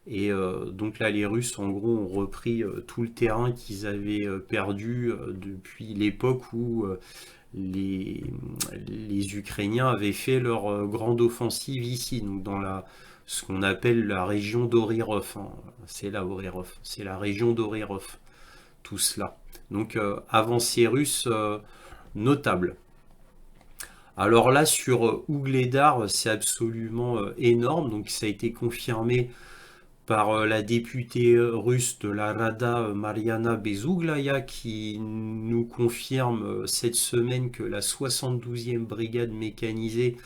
Et donc là, les Russes, en gros, ont repris tout le terrain qu'ils avaient perdu depuis l'époque où les Ukrainiens avaient fait leur grande offensive ici, donc dans ce qu'on appelle la région d'Orirov, hein. C'est là Orirov, c'est la région d'Orirov, tout cela. Donc avancée russe notable. Alors là, sur Ougledar, c'est absolument énorme, donc ça a été confirmé par la députée russe de la Rada, Mariana Bezuglaya, qui nous confirme cette semaine que la 72e brigade mécanisée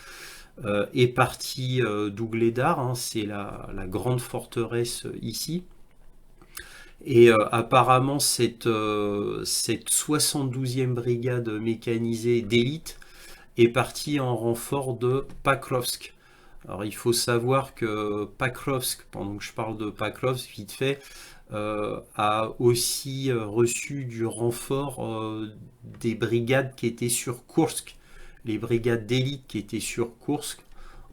est partie d'Ougledar, hein, c'est la grande forteresse ici. Et apparemment, cette 72e brigade mécanisée d'élite est partie en renfort de Pakrovsk. Alors il faut savoir que Pakrovsk, pendant que je parle de Pakrovsk, vite fait, a aussi reçu du renfort des brigades qui étaient sur Kursk. Les brigades d'élite qui étaient sur Kursk,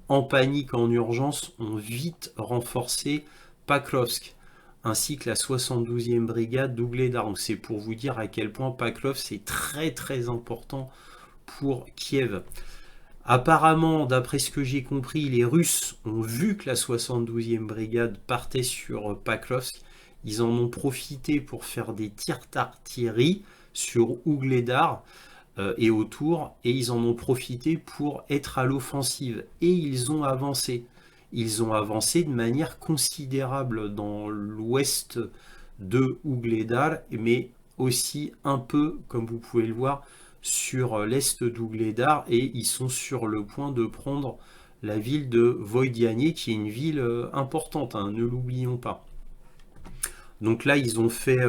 en panique, en urgence, ont vite renforcé Pakrovsk, ainsi que la 72e brigade d'Ougledar. Donc c'est pour vous dire à quel point Pakrovsk c'est très important pour Kiev. Apparemment, d'après ce que j'ai compris, les Russes ont vu que la 72e brigade partait sur Pakrovsk. Ils en ont profité pour faire des tirs d'artillerie sur Ougledar et autour, et ils en ont profité pour être à l'offensive. Et ils ont avancé. Ils ont avancé de manière considérable dans l'ouest de Ougledar, mais aussi un peu, comme vous pouvez le voir, sur l'est d'Ougledar, et ils sont sur le point de prendre la ville de Voïdiane, qui est une ville importante, hein, ne l'oublions pas. Donc là, ils ont fait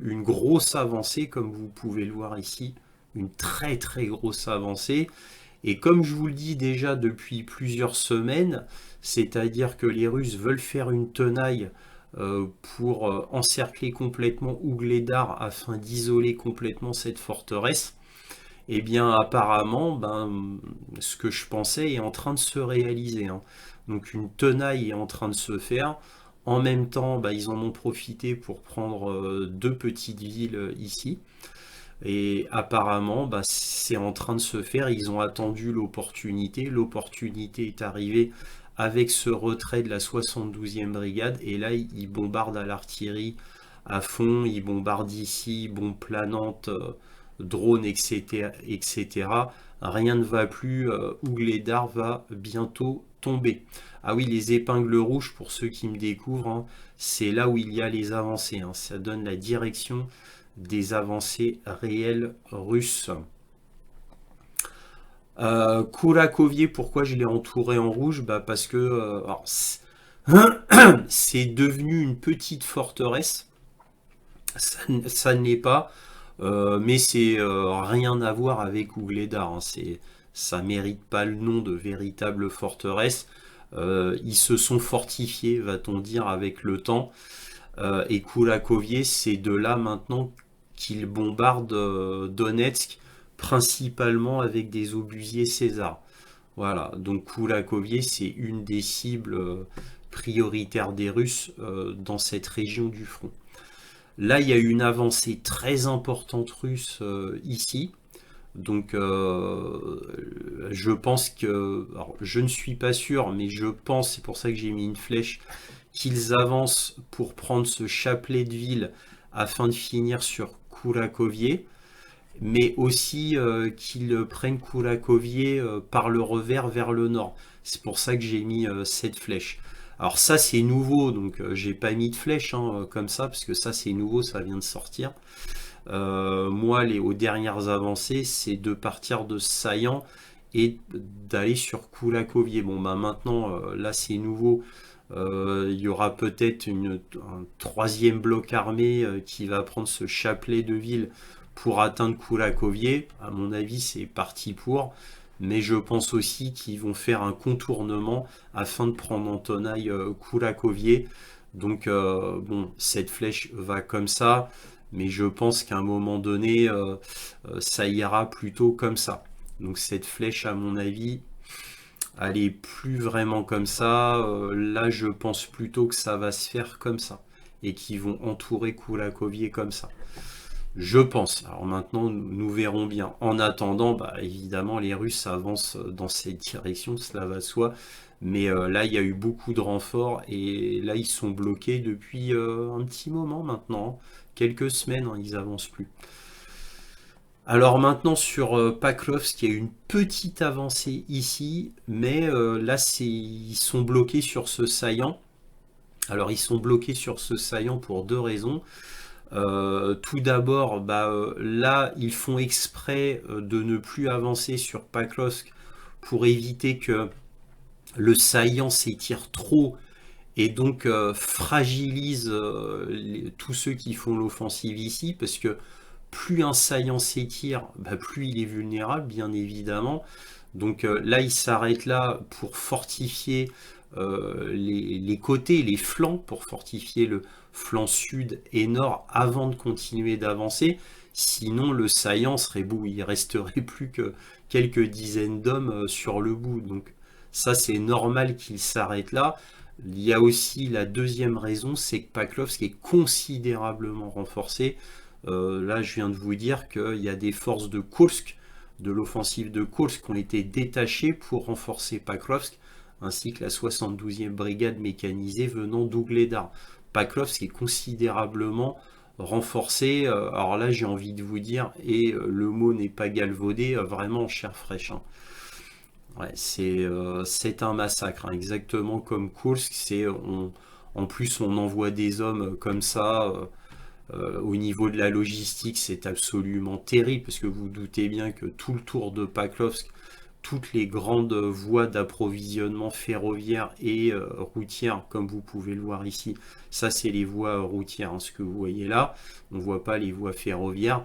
une grosse avancée, comme vous pouvez le voir ici, une très grosse avancée. Et comme je vous le dis déjà depuis plusieurs semaines, c'est-à-dire que les Russes veulent faire une tenaille pour encercler complètement Ougledar afin d'isoler complètement cette forteresse. Eh bien, apparemment, ce que je pensais est en train de se réaliser, hein. Donc, une tenaille est en train de se faire. En même temps, ils en ont profité pour prendre deux petites villes ici. Et apparemment, c'est en train de se faire. Ils ont attendu l'opportunité. L'opportunité est arrivée avec ce retrait de la 72e brigade. Et là, ils bombardent à l'artillerie à fond. Ils bombardent ici, bombes planantes, drones, etc. Rien ne va plus. Ougledar va bientôt tomber. Ah oui, les épingles rouges, pour ceux qui me découvrent, hein, c'est là où il y a les avancées, hein. Ça donne la direction des avancées réelles russes. Kourakovier, pourquoi je l'ai entouré en rouge? Parce que c'est devenu une petite forteresse. Ça ne l'est pas. Mais c'est rien à voir avec Ougledar, hein. Ça mérite pas le nom de véritable forteresse. Ils se sont fortifiés, va-t-on dire, avec le temps. Et Kourakovier, c'est de là maintenant qu'ils bombardent Donetsk, principalement avec des obusiers César. Voilà, donc Koulakovier, c'est une des cibles prioritaires des Russes dans cette région du front. Là, il y a eu une avancée très importante russe ici. Donc, je pense que, alors, je ne suis pas sûr, mais je pense, c'est pour ça que j'ai mis une flèche, qu'ils avancent pour prendre ce chapelet de ville afin de finir sur Koulakovier, mais aussi qu'ils prennent Koulakovier par le revers vers le nord. C'est pour ça que j'ai mis cette flèche. Alors ça c'est nouveau, donc j'ai pas mis de flèche hein, comme ça, parce que ça c'est nouveau, ça vient de sortir. Moi, aux dernières avancées, c'est de partir de Saillant et d'aller sur Koulakovier. Bon, bah maintenant, là c'est nouveau. Il y aura peut-être un troisième bloc armé qui va prendre ce chapelet de ville pour atteindre Koulakovier. À mon avis, c'est parti pour. Mais je pense aussi qu'ils vont faire un contournement afin de prendre en tenaille Koulakovier. Donc, bon, cette flèche va comme ça. Mais je pense qu'à un moment donné, ça ira plutôt comme ça. Donc, cette flèche, à mon avis, elle est plus vraiment comme ça. Là, je pense plutôt que ça va se faire comme ça. Et qu'ils vont entourer Koulakovier comme ça. Je pense. Alors maintenant, nous verrons bien. En attendant, bah, évidemment, les Russes avancent dans cette direction, cela va de soi. Mais là, il y a eu beaucoup de renforts et là, ils sont bloqués depuis un petit moment maintenant. Quelques semaines, hein, ils avancent plus. Alors maintenant sur Paklovsk, il y a une petite avancée ici, mais là ils sont bloqués sur ce saillant. Alors ils sont bloqués sur ce saillant pour deux raisons. Tout d'abord, bah, là, ils font exprès de ne plus avancer sur Paklovsk pour éviter que le saillant s'étire trop et donc fragilise tous ceux qui font l'offensive ici, parce que plus un saillant s'étire, bah, plus il est vulnérable, bien évidemment. Donc là, il s'arrête là pour fortifier les côtés, les flancs, pour fortifier le flanc sud et nord avant de continuer d'avancer. Sinon, le saillant serait bout. Il resterait plus que quelques dizaines d'hommes sur le bout. Donc ça, c'est normal qu'il s'arrête là. Il y a aussi la deuxième raison, c'est que Paklovsk est considérablement renforcé. Là, je viens de vous dire qu'il y a des forces de Kursk, de l'offensive de Kursk, qui ont été détachées pour renforcer Paklovsk, ainsi que la 72e brigade mécanisée venant d'Ougledar. Paklovsk est considérablement renforcé. Alors là, j'ai envie de vous dire, et le mot n'est pas galvaudé, vraiment en chair fraîche. Hein. Ouais, c'est un massacre, hein, exactement comme Kursk. En plus, on envoie des hommes comme ça. Au niveau de la logistique, c'est absolument terrible parce que vous doutez bien que tout le tour de Paklovsk, toutes les grandes voies d'approvisionnement ferroviaire et routière, comme vous pouvez le voir ici, ça c'est les voies routières, hein, ce que vous voyez là, on ne voit pas les voies ferroviaires,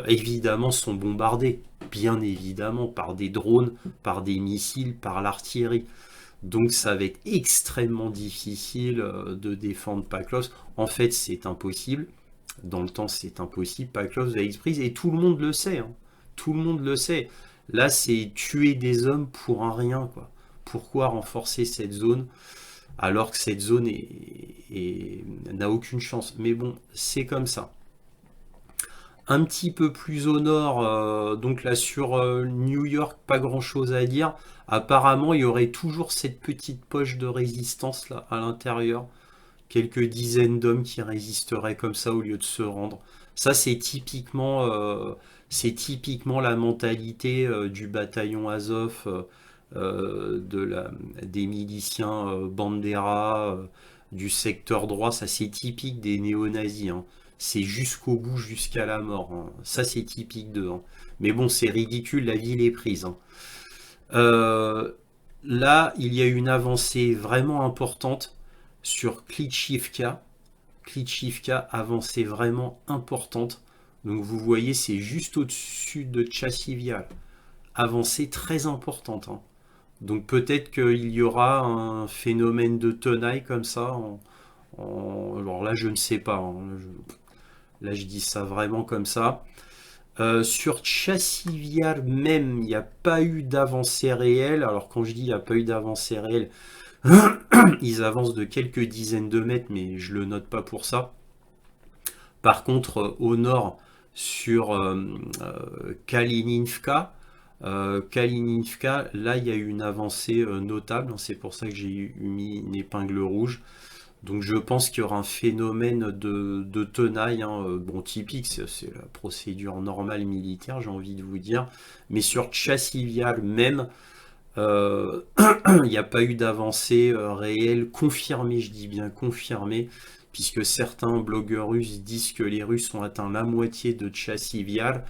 évidemment sont bombardées, bien évidemment, par des drones, par des missiles, par l'artillerie. Donc ça va être extrêmement difficile de défendre Paklovsk. En fait, c'est impossible. Dans le temps, c'est impossible. Paklovsk va être prise et tout le monde le sait. Hein. Tout le monde le sait. Là, c'est tuer des hommes pour un rien, quoi. Pourquoi renforcer cette zone alors que cette zone n'a aucune chance? Mais bon, c'est comme ça. Un petit peu plus au nord, donc là sur New York, pas grand chose à dire. Apparemment, il y aurait toujours cette petite poche de résistance là à l'intérieur. Quelques dizaines d'hommes qui résisteraient comme ça au lieu de se rendre. Ça, c'est typiquement la mentalité du bataillon Azov, des miliciens Bandera, du secteur droit. Ça, c'est typique des néo-nazis. Hein. C'est jusqu'au bout, jusqu'à la mort. Hein. Ça, c'est typique d'eux. Hein. Mais bon, c'est ridicule, la ville est prise. Hein. Euh, Là, il y a une avancée vraiment importante sur Klitschivka. Klitschivka, avancée vraiment importante. Donc vous voyez, c'est juste au-dessus de Tchassivia. Avancée très importante. Hein. Donc peut-être qu'il y aura un phénomène de tenaille comme ça. Alors là, je ne sais pas. Hein. Là, je dis ça vraiment comme ça. Sur Chassiviar même, il n'y a pas eu d'avancée réelle. Alors quand je dis il n'y a pas eu d'avancée réelle, ils avancent de quelques dizaines de mètres, mais je le note pas pour ça. Par contre, au nord, sur Kalininivka, là, il y a eu une avancée notable, hein. C'est pour ça que j'ai mis une épingle rouge. Donc je pense qu'il y aura un phénomène de tenaille, hein, bon, typique, c'est la procédure normale militaire, j'ai envie de vous dire. Mais sur Tchassivial même, euh, il n'y a pas eu d'avancée réelle, confirmée, je dis bien confirmée, puisque certains blogueurs russes disent que les Russes ont atteint la moitié de Tchassivial,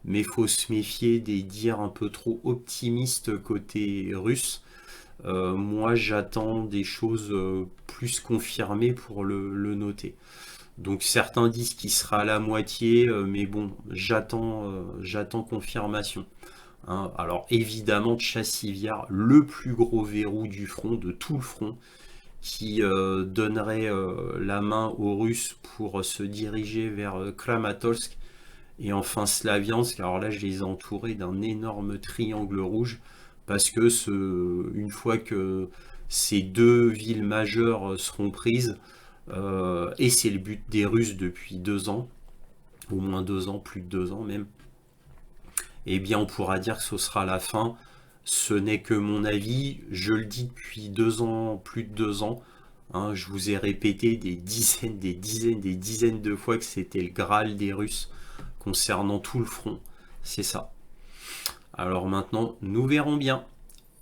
mais il faut se méfier des dires un peu trop optimistes côté russe. Moi, j'attends des choses plus confirmées pour le noter. Donc certains disent qu'il sera à la moitié, mais bon, j'attends confirmation, hein. Alors évidemment, Chassiviar, le plus gros verrou du front, de tout le front, qui donnerait la main aux Russes pour se diriger vers Kramatorsk et enfin Slaviansk. Alors là, je les ai entourés d'un énorme triangle rouge parce que une fois que ces deux villes majeures seront prises, et c'est le but des Russes depuis 2 ans, au moins 2 ans, plus de 2 ans même, eh bien on pourra dire que ce sera la fin. Ce n'est que mon avis, je le dis depuis 2 ans, plus de 2 ans, hein. Je vous ai répété des dizaines, des dizaines, des dizaines de fois que c'était le Graal des Russes concernant tout le front. C'est ça. Alors maintenant, nous verrons bien.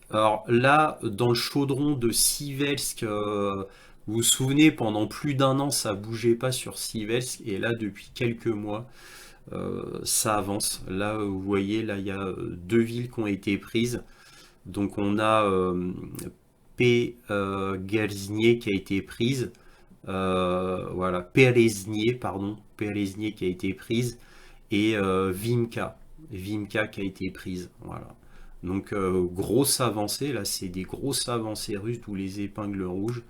Alors là, dans le chaudron de Sivelsk, vous vous souvenez, pendant plus d'1 an, ça bougeait pas sur Sivelsk, et là, depuis quelques mois, ça avance. Là, vous voyez, là, il y a 2 villes qui ont été prises. Donc on a Peleznie qui a été prise. Voilà, Peleznie, pardon, Peleznie qui a été prise, et Vimka qui a été prise. Voilà. Donc grosse avancée, là c'est des grosses avancées russes, d'où les épingles rouges.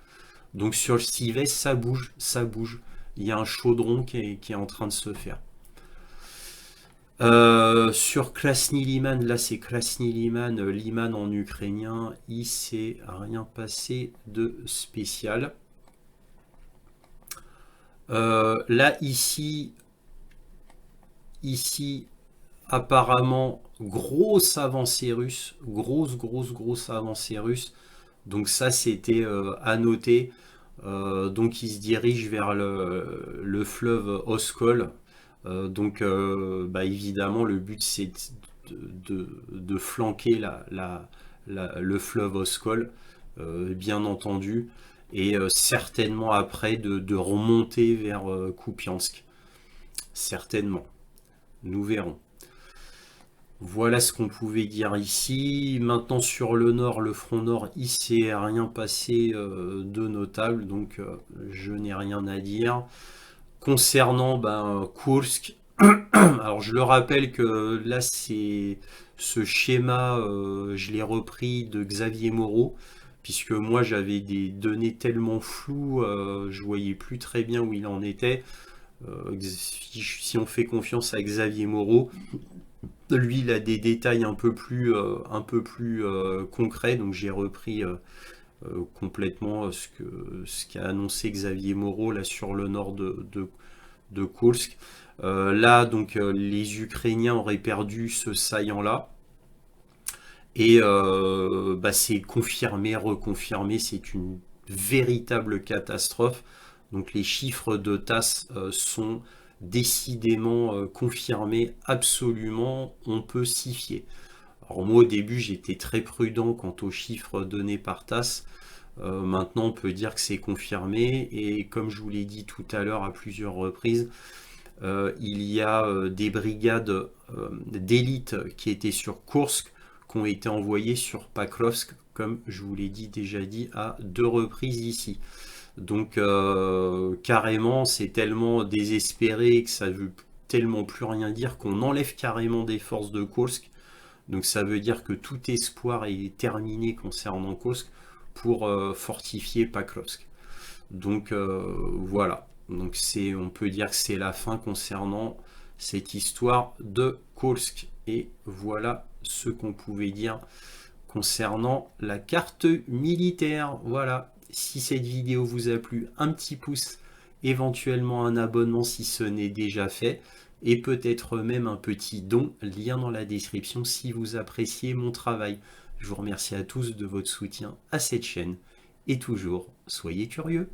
Donc sur le Sivet, ça bouge, ça bouge. Il y a un chaudron qui est en train de se faire. Sur Krasny Liman, là c'est Krasny Liman, Liman en ukrainien, il s'est rien passé de spécial. Là ici, apparemment, grosse avancée russe, grosse avancée russe. Donc ça, c'était à noter. Donc il se dirige vers le fleuve Oskol. Donc bah, évidemment, le but, c'est de flanquer le fleuve Oskol, bien entendu. Et certainement après, de remonter vers Kupiansk. Certainement. Nous verrons. Voilà ce qu'on pouvait dire ici. Maintenant sur le nord, le front nord, il s'est rien passé de notable, donc je n'ai rien à dire. Concernant Kursk, alors je le rappelle que là c'est ce schéma, je l'ai repris de Xavier Moreau, puisque moi j'avais des données tellement floues, je voyais plus très bien où il en était. Si on fait confiance à Xavier Moreau, lui, il a des détails un peu plus concrets, donc j'ai repris complètement ce qu'a annoncé Xavier Moreau là sur le nord de Kursk. Là, donc, les Ukrainiens auraient perdu ce saillant-là. Et c'est confirmé, reconfirmé, c'est une véritable catastrophe. Donc les chiffres de TASS sont décidément confirmés, absolument, on peut s'y fier. Alors moi au début j'étais très prudent quant aux chiffres donnés par TASS. Maintenant on peut dire que c'est confirmé, et comme je vous l'ai dit tout à l'heure à plusieurs reprises, il y a des brigades d'élite qui étaient sur Kursk, qui ont été envoyées sur Pakrovsk, comme je vous l'ai déjà dit à 2 reprises ici. Donc carrément, c'est tellement désespéré que ça veut tellement plus rien dire qu'on enlève carrément des forces de Kursk. Donc ça veut dire que tout espoir est terminé concernant Kursk pour fortifier Pakrovsk. Donc voilà. Donc on peut dire que c'est la fin concernant cette histoire de Kursk. Et voilà ce qu'on pouvait dire concernant la carte militaire. Voilà, si cette vidéo vous a plu, un petit pouce, éventuellement un abonnement si ce n'est déjà fait, et peut-être même un petit don, lien dans la description si vous appréciez mon travail. Je vous remercie à tous de votre soutien à cette chaîne, et toujours, soyez curieux.